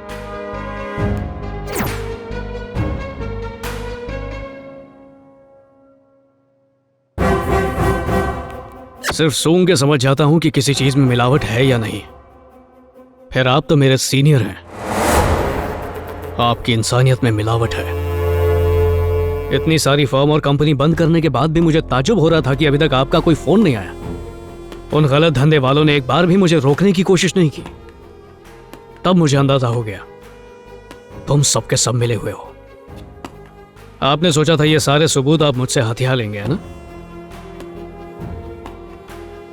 सिर्फ सूंघ के समझ जाता हूं कि किसी चीज में मिलावट है या नहीं। फिर आप तो मेरे सीनियर हैं, आपकी इंसानियत में मिलावट है। इतनी सारी फर्म और कंपनी बंद करने के बाद भी मुझे ताज्जुब हो रहा था कि अभी तक आपका कोई फोन नहीं आया। उन गलत धंधे वालों ने एक बार भी मुझे रोकने की कोशिश नहीं की। तब मुझे अंदाजा हो गया तुम सबके सब मिले हुए हो। आपने सोचा था ये सारे सबूत आप मुझसे हथिया लेंगे, है ना?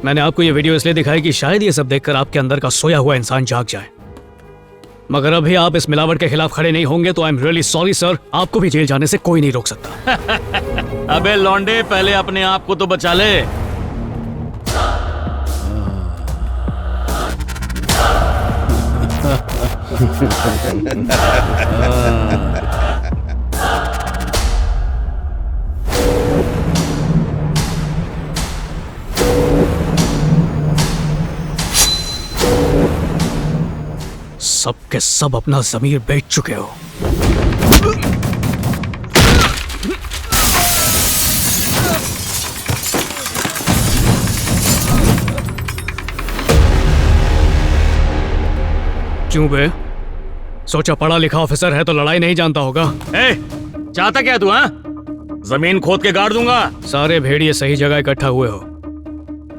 मैंने आपको ये वीडियो इसलिए दिखाई कि शायद ये सब देखकर आपके अंदर का सोया हुआ इंसान जाग जाए। मगर अभी आप इस मिलावट के खिलाफ खड़े नहीं होंगे तो I am really sorry sir, आपको भी जेल जाने से कोई नहीं रोक सकता। अबे लौंडे, पहले अपने आप को तो बचा ले। सबके सब अपना ज़मीर बेच चुके हो। क्यों बे? सोचा पढ़ा लिखा ऑफिसर है तो लड़ाई नहीं जानता होगा। चाहता क्या तू? जमीन खोद के गाड़ दूंगा। सारे भेड़िए सही जगह इकट्ठा हुए हो,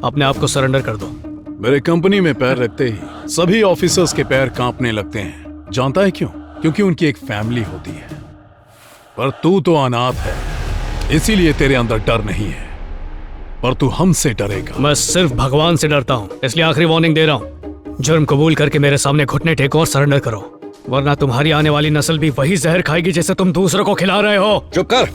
अपने आप को सरेंडर कर दो। मेरे कंपनी में पैर रखते ही सभी ऑफिसर्स के पैर कांपने लगते हैं। जानता है क्यों? क्योंकि उनकी एक फैमिली होती है। पर तू तो अनाथ है, इसीलिए तेरे अंदर डर नहीं है। पर तू हमसे डरेगा। मैं सिर्फ भगवान से डरता हूँ, इसलिए आखिरी वार्निंग दे रहा हूँ। जुर्म कबूल करके मेरे सामने घुटने टेको और सरेंडर करो, वरना तुम्हारी आने वाली नस्ल भी वही जहर खाएगी जिसे तुम दूसरों को खिला रहे हो। चुप कर।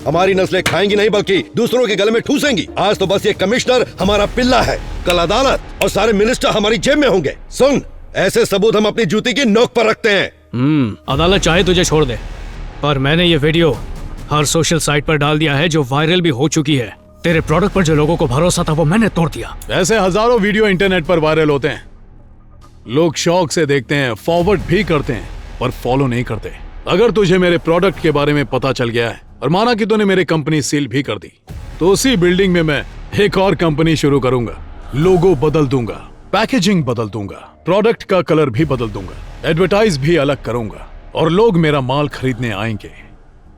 हमारी नस्लें खाएंगी नहीं बल्कि दूसरों के गले में ठूसेंगी। आज तो बस ये कमिश्नर हमारा पिल्ला है, कल अदालत और सारे मिनिस्टर हमारी जेब में होंगे। सुन, ऐसे सबूत हम अपनी जूती की नोक पर रखते हैं। अदालत चाहे तुझे छोड़ दे, पर मैंने ये वीडियो हर सोशल साइट पर डाल दिया है जो वायरल भी हो चुकी है। तेरे प्रोडक्ट पर जो लोगों को भरोसा था वो मैंने तोड़ दिया। ऐसे हजारों वीडियो इंटरनेट पर वायरल होते हैं, लोग शौक से देखते हैं, फॉरवर्ड भी करते हैं, पर फॉलो नहीं करते। अगर तुझे मेरे प्रोडक्ट के बारे में पता चल गया है और माना कि तूने मेरी कंपनी सील भी कर दी, तो उसी बिल्डिंग में मैं एक और कंपनी शुरू करूंगा। लोगो बदल दूंगा, पैकेजिंग बदल दूंगा, प्रोडक्ट का कलर भी बदल दूंगा, एडवर्टाइज भी अलग करूंगा और लोग मेरा माल खरीदने आएंगे।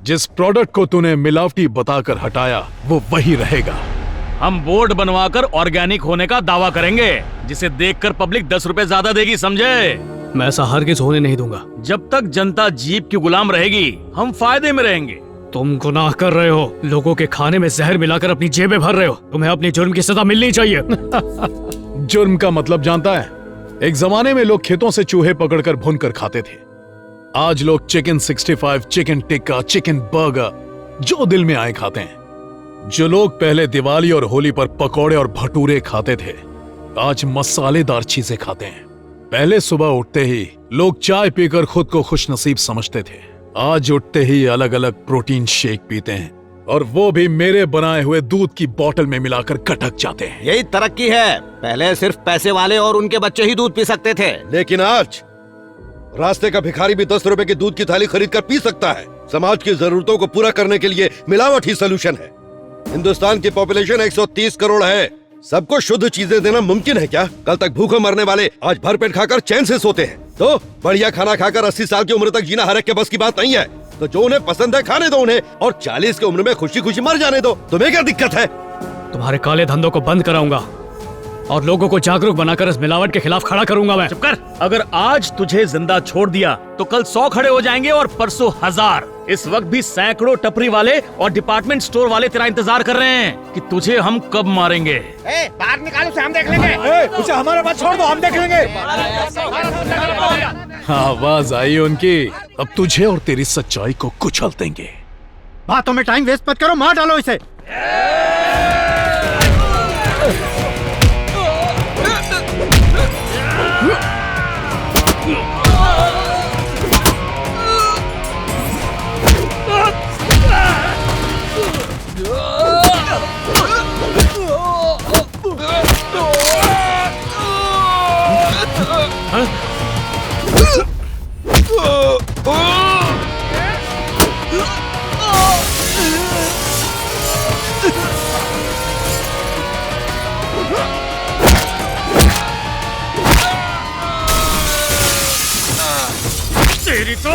जिस प्रोडक्ट को तूने मिलावटी बताकर हटाया वो वही रहेगा। हम बोर्ड बनवाकर ऑर्गेनिक होने का दावा करेंगे, जिसे देखकर पब्लिक 10 रुपए ज्यादा देगी, समझे? मैं ऐसा हरगिज होने नहीं दूंगा। जब तक जनता जीप की गुलाम रहेगी हम फायदे में रहेंगे। तुम गुनाह कर रहे हो, लोगों के खाने में जहर मिलाकर अपनी जेबें भर रहे हो। तुम्हें अपनी जुर्म की सजा मिलनी चाहिए। जुर्म का मतलब जानता है? एक जमाने में लोग खेतों से चूहे पकड़कर भूनकर खाते थे। आज लोग chicken 65, chicken tikka, chicken burger जो दिल में आए खाते हैं। जो लोग पहले दिवाली और होली पर पकौड़े और भटूरे खाते थे, आज मसालेदार चीजें खाते हैं। पहले सुबह उठते ही लोग चाय पीकर खुद को खुशनसीब समझते थे, आज उठते ही अलग अलग प्रोटीन शेक पीते हैं, और वो भी मेरे बनाए हुए दूध की बोतल में मिलाकर कटक जाते हैं। यही तरक्की है। पहले सिर्फ पैसे वाले और उनके बच्चे ही दूध पी सकते थे, लेकिन आज रास्ते का भिखारी भी 10 रुपए की दूध की थाली खरीद कर पी सकता है। समाज की जरूरतों को पूरा करने के लिए मिलावट ही सोल्यूशन है। हिंदुस्तान की पॉपुलेशन 130 करोड़ है। सबको शुद्ध चीजें देना मुमकिन है क्या? कल तक भूखे मरने वाले आज भरपेट खाकर चैन से सोते हैं। तो बढ़िया खाना खाकर 80 साल की उम्र तक जीना हर एक के बस की बात नहीं है। तो जो उन्हें पसंद है खाने दो उन्हें, और 40 की उम्र में खुशी खुशी मर जाने दो। तुम्हें क्या दिक्कत है? तुम्हारे काले धंधों को बंद कराऊंगा और लोगों को जागरूक बनाकर इस मिलावट के खिलाफ खड़ा करूंगा मैं। चुप कर। अगर आज तुझे जिंदा छोड़ दिया तो कल 100 खड़े हो जाएंगे और परसों 1000। इस वक्त भी सैकड़ों टपरी वाले और डिपार्टमेंट स्टोर वाले तेरा इंतजार कर रहे हैं कि तुझे हम कब मारेंगे। बाहर निकालो से हम देख लेंगे। उसे हमारे पास छोड़ दो, हम देख लेंगे। आवाज आई उनकी, अब तुझे और तेरी सच्चाई को कुचल देंगे। बातों में टाइम वेस्ट मत करो, मार डालो इसे। तेरी तो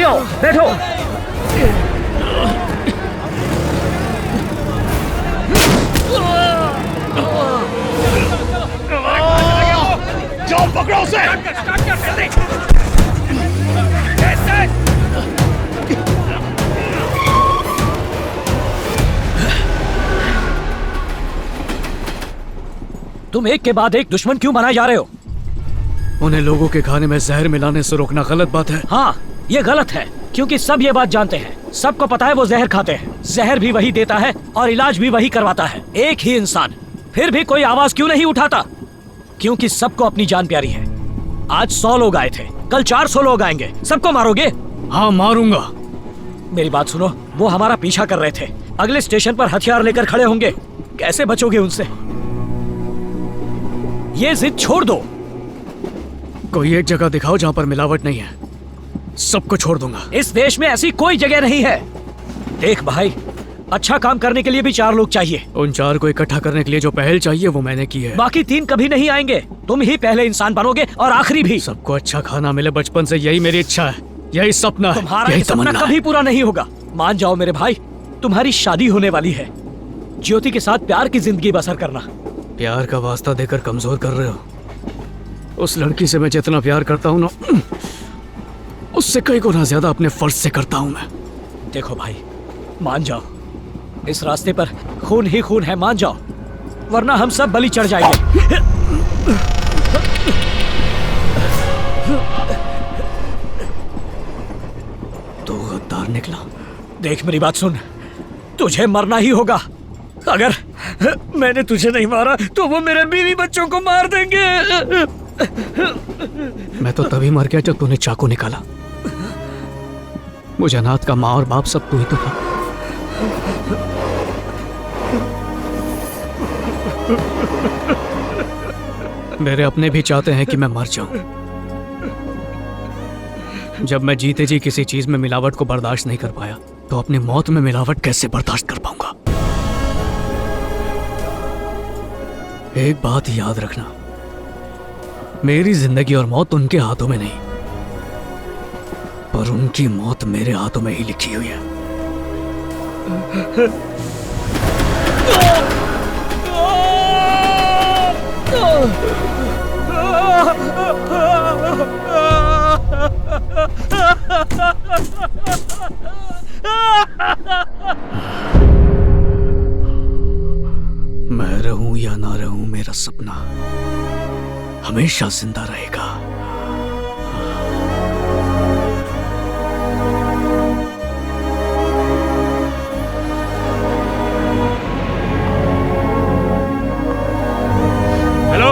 आओ, बैठो। जाओ पकड़ो उसे। तुम एक के बाद एक दुश्मन क्यों बनाए जा रहे हो? उन्हें लोगों के खाने में जहर मिलाने से रोकना गलत बात है। हाँ, ये गलत है, क्योंकि सब ये बात जानते हैं। सबको पता है वो जहर खाते हैं। जहर भी वही देता है और इलाज भी वही करवाता है, एक ही इंसान। फिर भी कोई आवाज क्यों नहीं उठाता? क्योंकि सबको अपनी जान प्यारी है। आज 100 लोग आए थे, कल 400 लोग आएंगे। सबको मारोगे? हाँ, मारूंगा। मेरी बात सुनो, वो हमारा पीछा कर रहे थे। अगले स्टेशन पर हथियार लेकर खड़े होंगे। कैसे बचोगे उनसे? ये जिद छोड़ दो। कोई एक जगह दिखाओ जहाँ पर मिलावट नहीं है, सबको छोड़ दूंगा। इस देश में ऐसी कोई जगह नहीं है। देख भाई, अच्छा काम करने के लिए भी 4 लोग चाहिए। उन 4 को इकट्ठा करने के लिए जो पहल चाहिए वो मैंने की है। बाकी 3 कभी नहीं आएंगे। तुम ही पहले इंसान बनोगे और आखिरी भी। सबको अच्छा खाना मिले, बचपन से यही मेरी इच्छा है, यही सपना है, तुम्हारा यही सपना तमन्ना कभी है। पूरा नहीं होगा। मान जाओ मेरे भाई, तुम्हारी शादी होने वाली है। ज्योति के साथ प्यार की जिंदगी बसर करना। प्यार का वास्ता देकर कमजोर कर रहे हो। उस लड़की से मैं जितना प्यार करता हूँ ना, उससे कई गुना ज्यादा अपने फर्ज से करता हूँ मैं। देखो भाई, मान जाओ, इस रास्ते पर खून ही खून है, मान जाओ, वरना हम सब बलि चढ़ जाएंगे। तू गद्दार निकला। देख मेरी बात सुन, तुझे मरना ही होगा। अगर मैंने तुझे नहीं मारा तो वो मेरे बीवी बच्चों को मार देंगे। मैं तो तभी मर गया जब तूने चाकू निकाला। मुझे अनाथ का माँ और बाप सब तू ही तो था। मेरे अपने भी चाहते हैं कि मैं मर जाऊं। जब मैं जीते जी किसी चीज में मिलावट को बर्दाश्त नहीं कर पाया, तो अपनी मौत में मिलावट कैसे बर्दाश्त कर पाऊंगा? एक बात याद रखना, मेरी जिंदगी और मौत उनके हाथों में नहीं, पर उनकी मौत मेरे हाथों में ही लिखी हुई है। मैं रहूं या ना रहूं, मेरा सपना हमेशा जिंदा रहेगा। हेलो,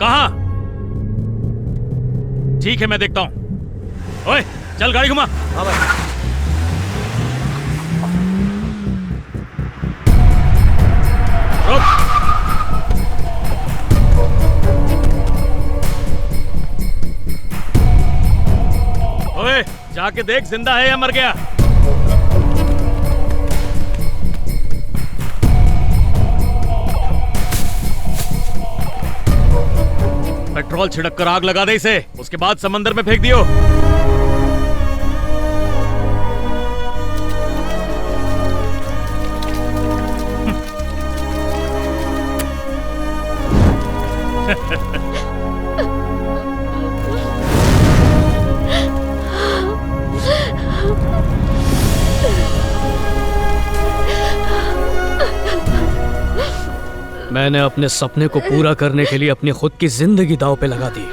कहाँ? ठीक है, मैं देखता हूँ। ओए, चल गाड़ी घुमा। हाँ भाई। ओए, जाके देख जिंदा है या मर गया। पेट्रोल छिड़क कर आग लगा दे इसे, उसके बाद समंदर में फेंक दियो। मैंने अपने सपने को पूरा करने के लिए अपनी खुद की जिंदगी दांव पे लगा दी।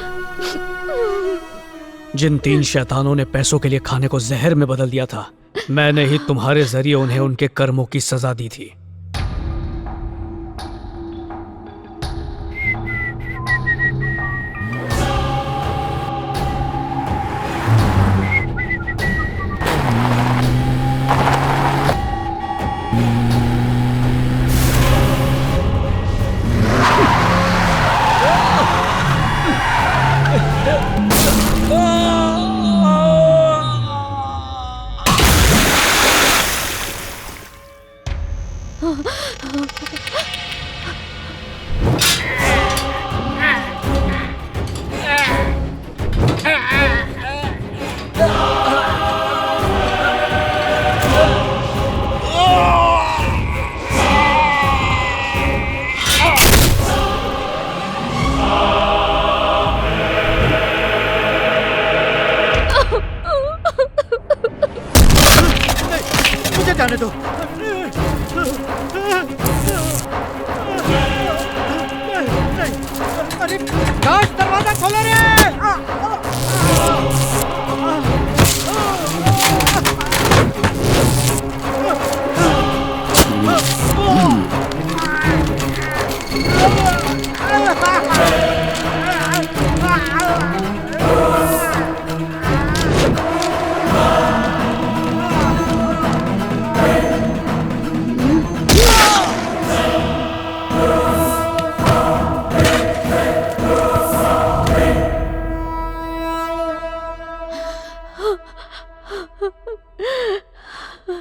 जिन 3 शैतानों ने पैसों के लिए खाने को जहर में बदल दिया था, मैंने ही तुम्हारे जरिए उन्हें उनके कर्मों की सजा दी थी। जाने दो। अरे दरवाजा खोलो रे।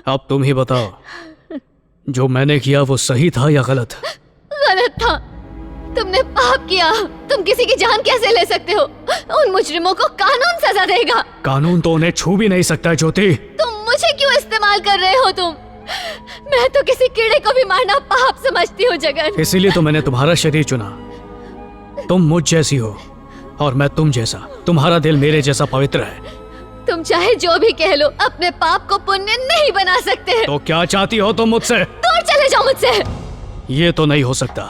अब तुम ही बताओ, जो मैंने किया वो सही था या गलत? गलत था। तुमने पाप किया। तुम किसी की जान कैसे ले सकते हो? उन मुजरिमों को कानून सजा देगा। कानून तो उन्हें छू भी नहीं सकता है ज्योति। तुम मुझे क्यों इस्तेमाल कर रहे हो? मैं तो किसी कीड़े को भी मारना पाप समझती हूँ जगन। इसीलिए तो मैंने तुम्हारा शरीर चुना। तुम मुझ जैसी हो और मैं तुम जैसा। तुम्हारा दिल मेरे जैसा पवित्र है। तुम चाहे जो भी कह लो, अपने पाप को पुण्य नहीं बना सकते। तो क्या चाहती हो तुम मुझसे? दूर चले जाओ मुझसे। ये तो नहीं हो सकता।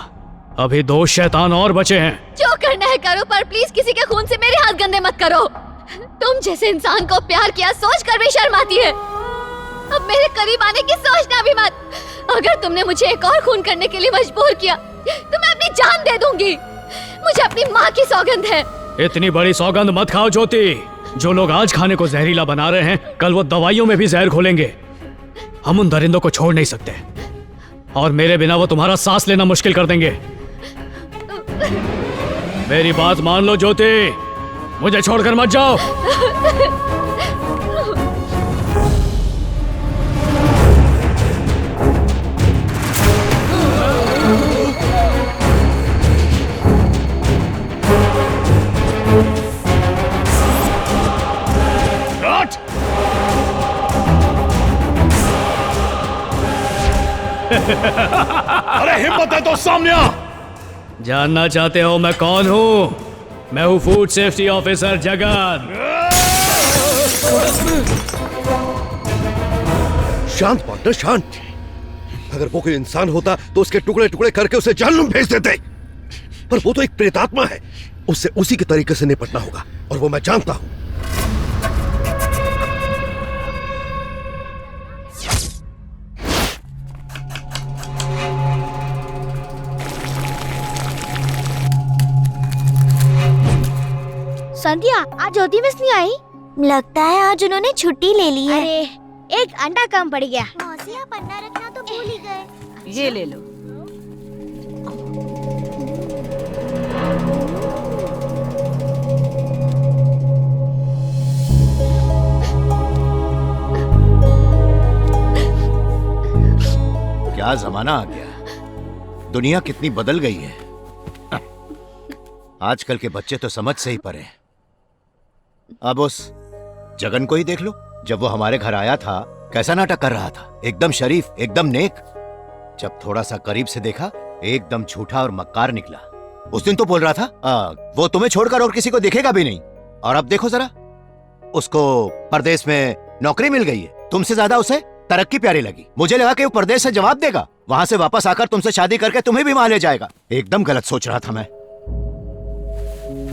अभी 2 शैतान और बचे हैं। जो करना है करो, पर प्लीज किसी के खून से मेरे हाथ गंदे मत करो। तुम जैसे इंसान को प्यार किया सोच कर भी शर्म आती है। अब मेरे करीब आने की सोचना भी मत। अगर तुमने मुझे एक और खून करने के लिए मजबूर किया तो मैं अपनी जान दे दूंगी। मुझे अपनी माँ की सौगंध है। इतनी बड़ी सौगंध मत खाओ ज्योति। जो लोग आज खाने को जहरीला बना रहे हैं, कल वो दवाइयों में भी जहर घोलेंगे। हम उन दरिंदों को छोड़ नहीं सकते और मेरे बिना वो तुम्हारा सांस लेना मुश्किल कर देंगे। मेरी बात मान लो ज्योति, मुझे छोड़कर मत जाओ। अरे हिम्मत है तो सामने आ। जानना चाहते हो मैं कौन हूँ? मैं हूँ फूड सेफ्टी ऑफिसर जगन। शांत पार्टनर शांत। अगर वो कोई इंसान होता तो उसके टुकड़े टुकड़े करके उसे जहन्नुम भेज देते, पर वो तो एक प्रेतात्मा है। उससे उसी के तरीके से निपटना होगा और वो मैं जानता हूं। संध्या, आज ज्योति मिस नहीं आई? लगता है आज उन्होंने छुट्टी ले ली है। अरे एक अंडा कम पड़ गया। मौसी आप अंडा रखना तो भूल ही गए। ये ले लो। क्या जमाना आ गया। दुनिया कितनी बदल गई है। आजकल के बच्चे तो समझ से ही परे हैं। अब उस जगन को ही देख लो। जब वो हमारे घर आया था कैसा नाटक कर रहा था, एकदम शरीफ, एकदम नेक। जब थोड़ा सा करीब से देखा एकदम झूठा और मक्कार निकला। उस दिन तो बोल रहा था वो तुम्हें छोड़कर और किसी को देखेगा भी नहीं, और अब देखो जरा, उसको परदेश में नौकरी मिल गई है। तुमसे ज्यादा उसे तरक्की प्यारी लगी। मुझे लगा कि वो परदेश से जवाब देगा, वहां से वापस आकर तुमसे शादी करके तुम्हें भी वहां ले जाएगा। एकदम गलत सोच रहा था मैं।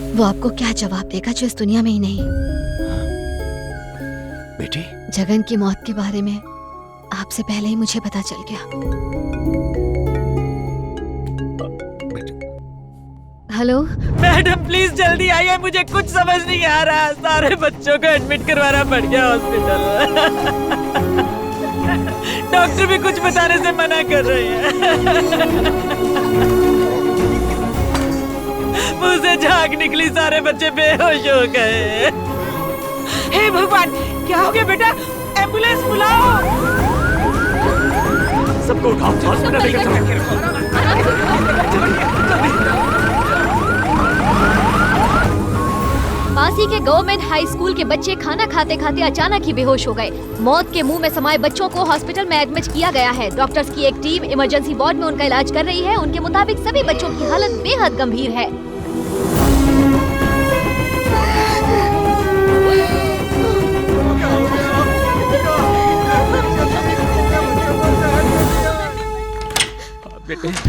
वो आपको क्या जवाब देगा जो इस दुनिया में ही नहीं? बेटी, जगन की मौत के बारे में आपसे पहले ही मुझे पता चल गया। हेलो मैडम, प्लीज जल्दी आइए, मुझे कुछ समझ नहीं आ रहा। सारे बच्चों को एडमिट करवाना पड़ गया हॉस्पिटल। डॉक्टर भी कुछ बताने से मना कर रहे हैं। मुंह से झाग निकली, सारे बच्चे बेहोश हो गए। हे भगवान, क्या हो गया बेटा? एम्बुलेंस बुलाओ। सबको उठाओ, हॉस्पिटल लेकर चलो। पासी के गवर्नमेंट हाई स्कूल के बच्चे खाना खाते खाते अचानक ही बेहोश हो गए। मौत के मुंह में समाये बच्चों को हॉस्पिटल में एडमिट किया गया है। डॉक्टर्स की एक टीम इमरजेंसी वार्ड में उनका इलाज कर रही है। उनके मुताबिक सभी बच्चों की हालत बेहद गंभीर है। बेटे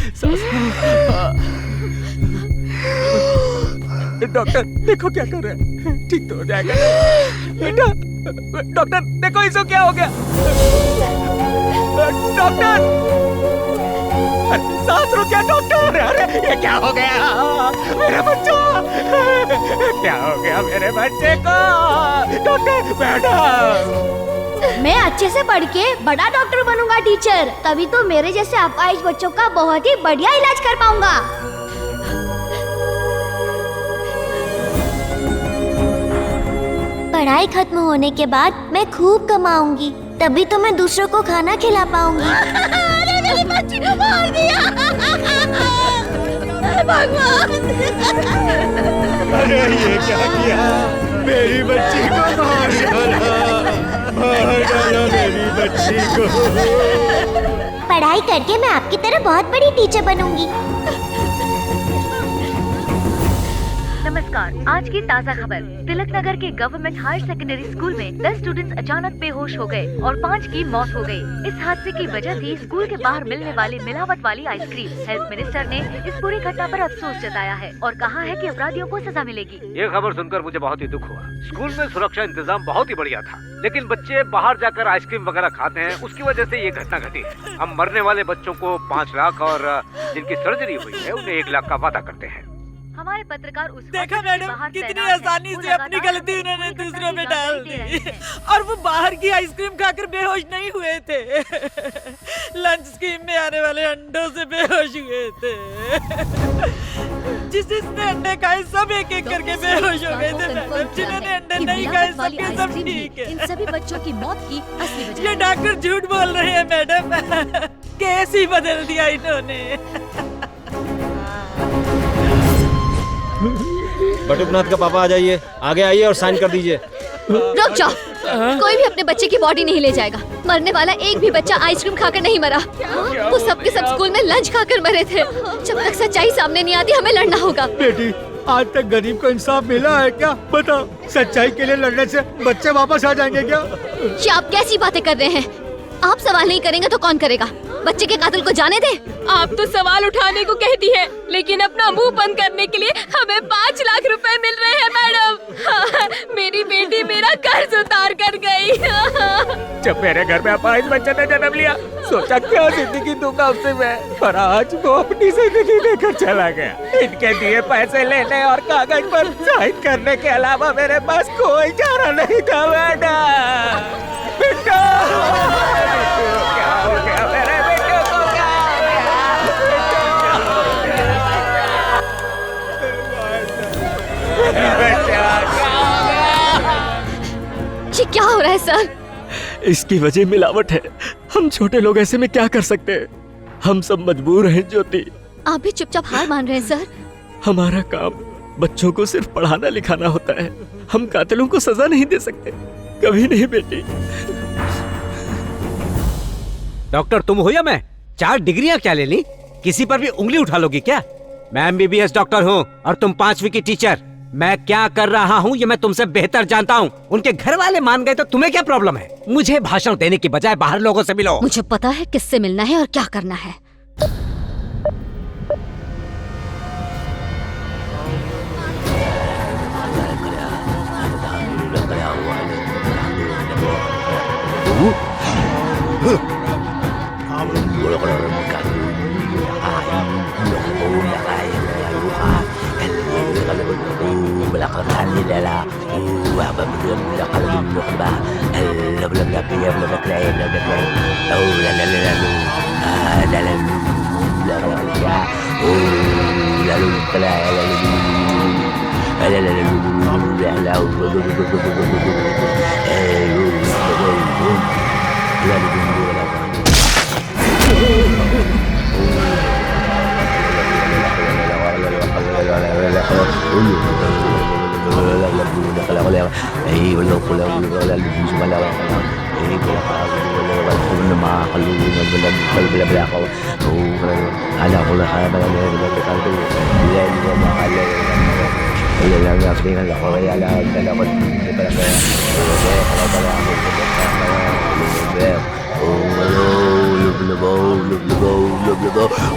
डॉक्टर देखो क्या कर रहे हैं, ठीक तो हो जाएगा बेटा। डॉक्टर देखो इसको क्या हो गया। डॉक्टर सांस रुकिए डॉक्टर। अरे ये क्या हो गया मेरे बच्चा, क्या हो गया मेरे बच्चे को। डॉक्टर बेटा मैं अच्छे से पढ़ के बड़ा डॉक्टर बनूंगा टीचर, तभी तो मेरे जैसे अपाहिज बच्चों का बहुत ही बढ़िया इलाज कर पाऊंगा। पढ़ाई खत्म होने के बाद मैं खूब कमाऊंगी, तभी तो मैं दूसरों को खाना खिला पाऊंगी। मेरी बच्ची को मार दिया भगवान। अरे ये क्या किया, मेरी बच्ची को मार डाला मेरी बच्ची को। पढ़ाई करके मैं आपकी तरह बहुत बड़ी टीचर बनूंगी। नमस्कार, आज की ताज़ा खबर। तिलक नगर के गवर्नमेंट हायर सेकेंडरी स्कूल में 10 स्टूडेंट्स अचानक बेहोश हो गए और 5 की मौत हो गई। इस हादसे की वजह थी स्कूल के बाहर मिलने वाली मिलावट वाली आइसक्रीम। हेल्थ मिनिस्टर ने इस पूरी घटना पर अफसोस जताया है और कहा है कि अपराधियों को सजा मिलेगी। ये खबर सुनकर मुझे बहुत ही दुख हुआ। स्कूल में सुरक्षा इंतजाम बहुत ही बढ़िया था, लेकिन बच्चे बाहर जाकर आइसक्रीम वगैरह खाते हैं, उसकी वजह से ये घटना घटी है। हम मरने वाले बच्चों को 5 लाख और जिनकी सर्जरी हुई है उन्हें 1 लाख का वादा करते हैं। हमारे पत्रकार उस देखा मैडम कितनी आसानी से अपनी गलती उन्होंने दूसरों में डाल दी, और वो बाहर की आइसक्रीम खाकर बेहोश नहीं हुए थे, लंच स्कीम में आने वाले अंडों से बेहोश हुए थे। जिसने अंडे खाए सब एक एक करके बेहोश हो गए थे मैडम, जिन्होंने अंडे नहीं खाए सबके सब ठीक है। इन सभी बच्चों की मौत की असली वजह ये डॉक्टर झूठ बोल रहे हैं मैडम, केस ही बदल दिया इन्होंने। बटुकनाथ का पापा आ जाइए, आगे आइए और साइन कर दीजिए। रुक जाओ, कोई भी अपने बच्चे की बॉडी नहीं ले जाएगा। मरने वाला एक भी बच्चा आइसक्रीम खाकर नहीं मरा, वो सबके सब स्कूल में लंच खाकर मरे थे। जब तक सच्चाई सामने नहीं आती हमें लड़ना होगा। बेटी आज तक गरीब को इंसाफ मिला है क्या? बताओ, सच्चाई के लिए लड़ने से बच्चे वापस आ जाएंगे क्या? ये आप कैसी बातें कर रहे हैं? आप सवाल नहीं करेंगे तो कौन करेगा? बच्चे के कातिल को जाने दे। आप तो सवाल उठाने को कहती हैं, लेकिन अपना मुंह बंद करने के लिए हमें 5 लाख रुपए मिल रहे हैं मैडम। हाँ, मेरी बेटी मेरा कर्ज उतार कर गई। जब मेरे घर में अपाहिज बच्चे ने जन्म लिया, सोचा क्या जिंदगी दूंगा उससे मैं, पर आज वो अपनी जिंदगी लेकर चला गया। इनके दिए पैसे लेने और कागज पर साइन करने के अलावा मेरे पास कोई चारा नहीं था मैडम। बेटा क्या हो गया मेरे बेटे को, क्या हो ये क्या हो रहा है सर? इसकी वजह मिलावट है। हम छोटे लोग ऐसे में क्या कर सकते हैं? हम सब मजबूर हैं ज्योति। आप भी चुपचाप हार मान रहे हैं सर? हमारा काम बच्चों को सिर्फ पढ़ाना लिखाना होता है, हम कातिलों को सजा नहीं दे सकते, कभी नहीं बेटी। डॉक्टर तुम हो या मैं? 4 डिग्रियां क्या ले ली? किसी पर भी उंगली उठा लोगी क्या? मैं MBBS डॉक्टर हूँ और तुम 5वीं की टीचर। मैं क्या कर रहा हूँ ये मैं तुमसे बेहतर जानता हूँ। उनके घर वाले मान गए तो तुम्हें क्या प्रॉब्लम है? मुझे भाषण देने की बजाय बाहर लोगों से मिलो। मुझे पता है किससे मिलना है और क्या करना है।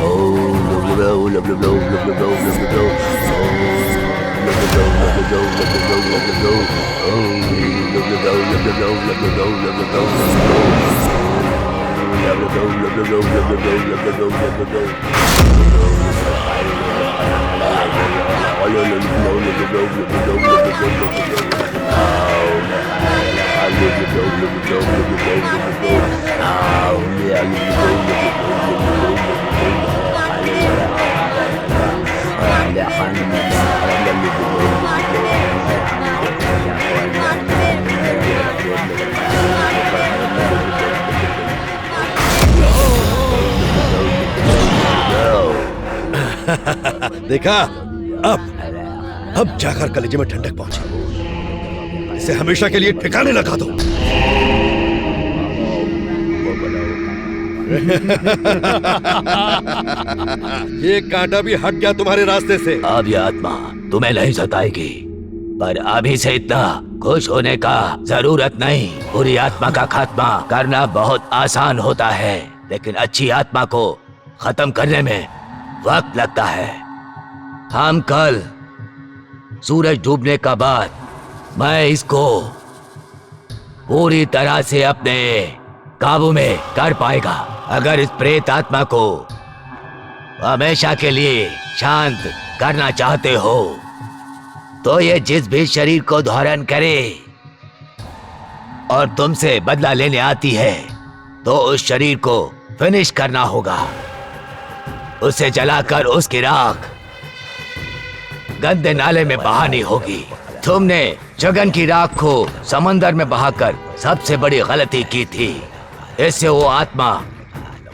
Oh देखा, अब जाकर कलेजे में ठंडक पहुंची। इसे हमेशा के लिए ठिकाने लगा दो। ये कांटा भी हट गया तुम्हारे रास्ते से। अब ये आत्मा तुम्हें नहीं सताएगी, पर अभी से इतना खुश होने का जरूरत नहीं। बुरी आत्मा का खात्मा करना बहुत आसान होता है, लेकिन अच्छी आत्मा को खत्म करने में वक्त लगता है। हम कल सूरज डूबने का बाद मैं इसको पूरी तरह से अपने काबू में कर पाएगा। अगर इस प्रेत आत्मा को हमेशा के लिए शांत करना चाहते हो तो ये जिस भी शरीर को धारण करे और तुमसे बदला लेने आती है तो उस शरीर को फिनिश करना होगा। उसे जलाकर उसकी राख गंदे नाले में बहानी होगी। तुमने जगन की राख को समंदर में बहाकर सबसे बड़ी गलती की थी। इससे वो आत्मा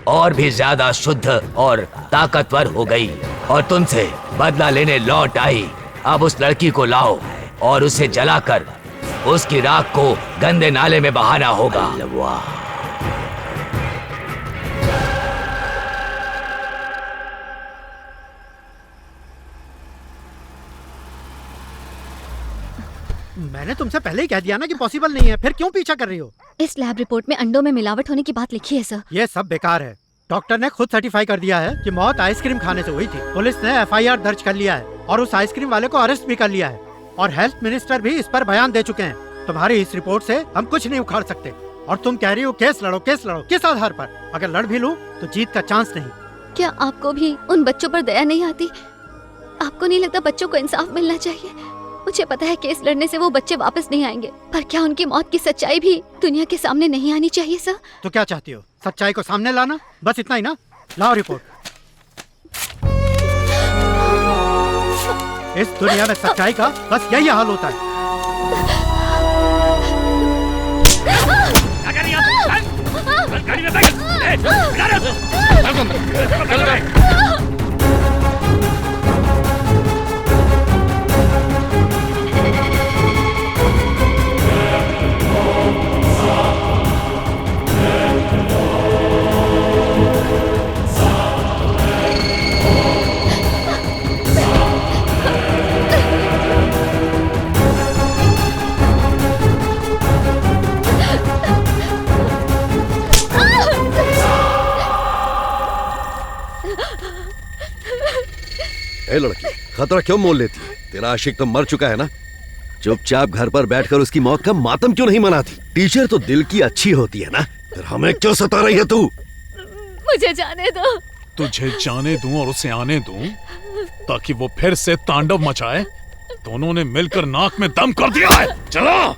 और भी ज्यादा शुद्ध और ताकतवर हो गई और तुमसे बदला लेने लौट आई। अब उस लड़की को लाओ और उसे जलाकर उसकी राख को गंदे नाले में बहाना होगा। मैंने तुमसे पहले ही कह दिया ना कि पॉसिबल नहीं है, फिर क्यों पीछा कर रही हो? इस लैब रिपोर्ट में अंडों में मिलावट होने की बात लिखी है सर। ये सब बेकार है। डॉक्टर ने खुद सर्टिफाई कर दिया है कि मौत आइसक्रीम खाने से हुई थी। पुलिस ने FIR दर्ज कर लिया है और उस आइसक्रीम वाले को अरेस्ट भी कर लिया है और हेल्थ मिनिस्टर भी इस पर बयान दे चुके हैं। तुम्हारी इस रिपोर्ट से हम कुछ नहीं उखाड़ सकते और तुम कह रही हो केस लड़ो, केस लड़ो। किस आधार पर? अगर लड़ भी लूं तो जीत का चांस नहीं। क्या आपको भी उन बच्चों पर दया नहीं आती? आपको नहीं लगता बच्चों को इंसाफ मिलना चाहिए? मुझे पता है केस लड़ने से वो बच्चे वापस नहीं आएंगे, पर क्या उनकी मौत की सच्चाई भी दुनिया के सामने नहीं आनी चाहिए सर? तो क्या चाहती हो? सच्चाई को सामने लाना? बस इतना ही ना? लाओ रिपोर्ट। इस दुनिया में सच्चाई का बस यही हाल होता है। ए लड़की, खतरा क्यों मोल लेती है? तेरा आशिक तो मर चुका है ना। चुपचाप घर पर बैठकर उसकी मौत का मातम क्यों नहीं मनाती? टीचर तो दिल की अच्छी होती है ना, फिर हमें क्यों सता रही है तू? मुझे जाने दो। तुझे जाने दूं और उसे आने दूं ताकि वो फिर से तांडव मचाए? दोनों ने मिलकर नाक में दम कर दिया है। चलो।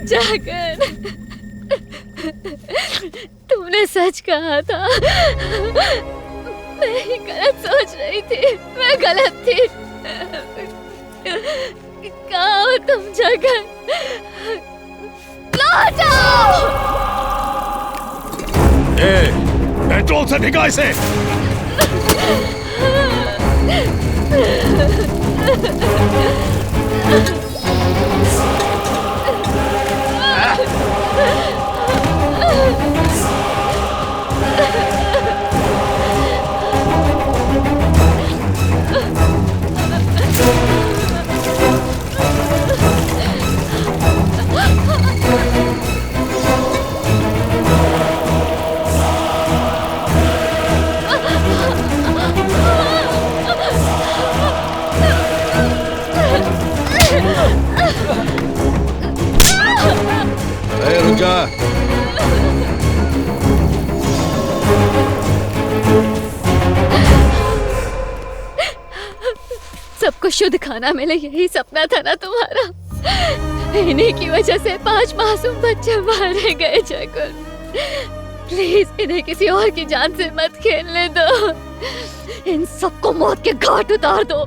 जागर, तुमने सच कहा था। मैं ही गलत सोच रही थी, मैं गलत थी। कहाँ हो तुम जागर? लौट आओ। पेट्रोल से भिगा इसे। शुद्ध खाना मिले, यही सपना था ना तुम्हारा। इन्हीं की वजह से 5 मासूम बच्चे मारे गए जगन। प्लीज इन्हें किसी और की जान से मत खेलने दो। इन सबको मौत के घाट उतार दो।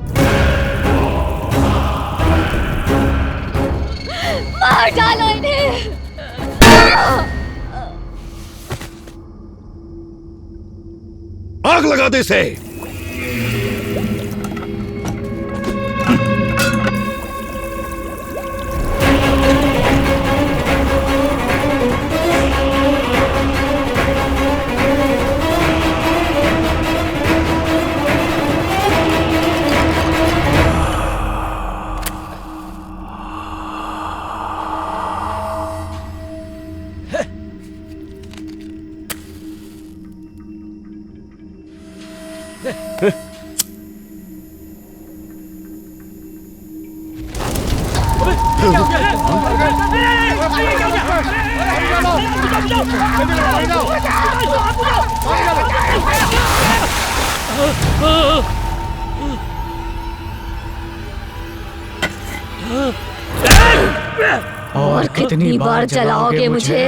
मार डालो इन्हें। आग लगा दे इसे। और कितनी बार जलाओगे मुझे?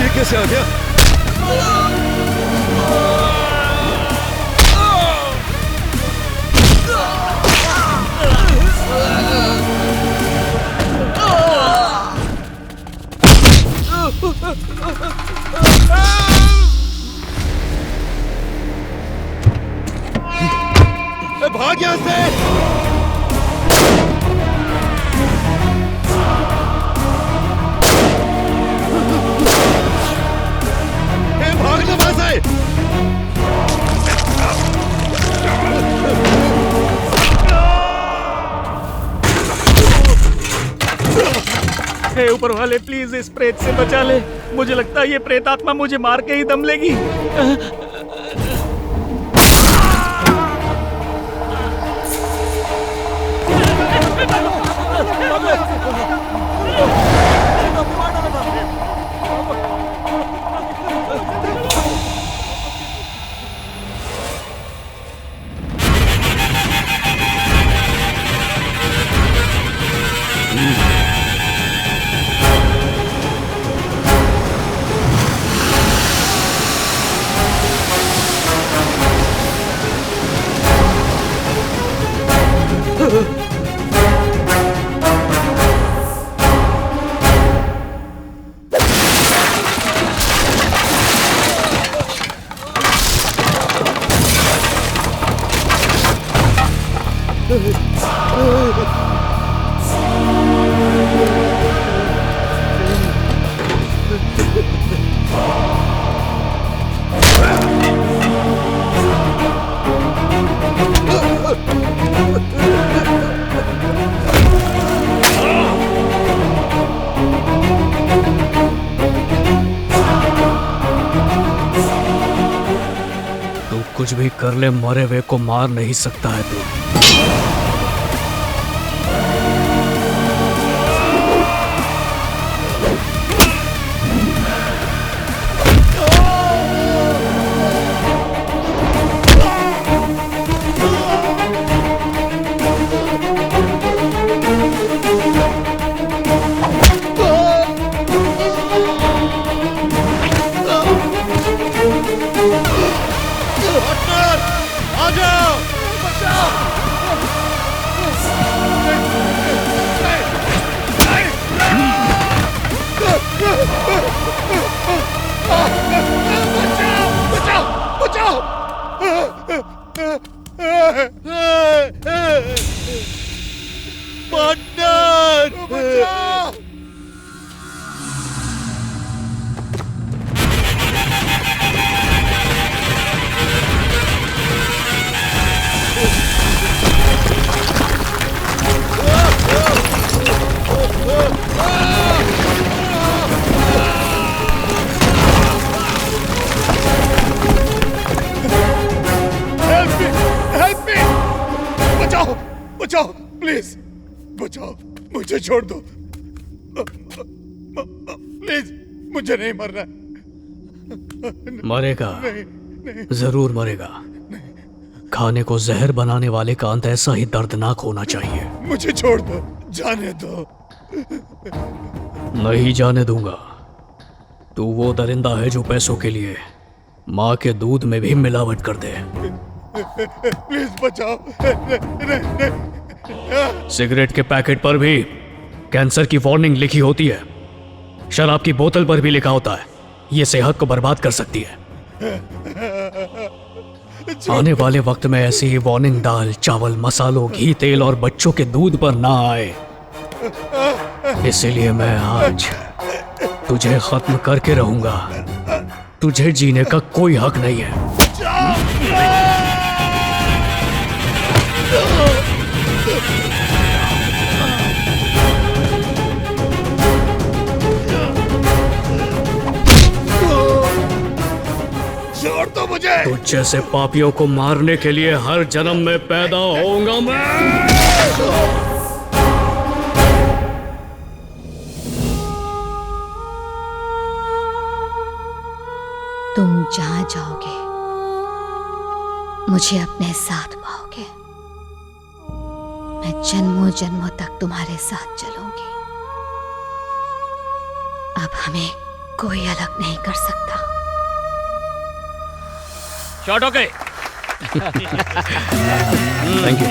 ये कैसे आ गया? भाग यहां से। भागना वहां से। हे ऊपर वाले, प्लीज इस प्रेत से बचा ले। मुझे लगता है ये प्रेत आत्मा मुझे मार के ही दम लेगी। कुछ भी कर ले, मरे हुए को मार नहीं सकता है तू। बचाओ प्लीज, बचाओ, मुझे छोड़ दो प्लीज, मुझे नहीं मरना। मरेगा, नहीं, नहीं। जरूर मरेगा। खाने को जहर बनाने वाले का अंत ऐसा ही दर्दनाक होना चाहिए। मुझे छोड़ दो, जाने दो। नहीं जाने दूंगा। तू वो दरिंदा है जो पैसों के लिए माँ के दूध में भी मिलावट कर दे। प्लीज बचाओ। नहीं। सिगरेट के पैकेट पर भी कैंसर की वार्निंग लिखी होती है। शराब की बोतल पर भी लिखा होता है ये सेहत को बर्बाद कर सकती है। आने वाले वक्त में ऐसी ही वार्निंग दाल, चावल, मसालों, घी, तेल और बच्चों के दूध पर ना आए, इसीलिए मैं आज तुझे खत्म करके रहूंगा। तुझे जीने का कोई हक नहीं है। छोड़ दो मुझे। तुझ जैसे पापियों को मारने के लिए हर जन्म में पैदा होऊंगा मैं। तुम जहां जाओगे मुझे अपने साथ पाओगे। मैं जन्मों जन्मों तक तुम्हारे साथ चलूंगी। अब हमें कोई अलग नहीं कर सकता। Shot okay. Thank you.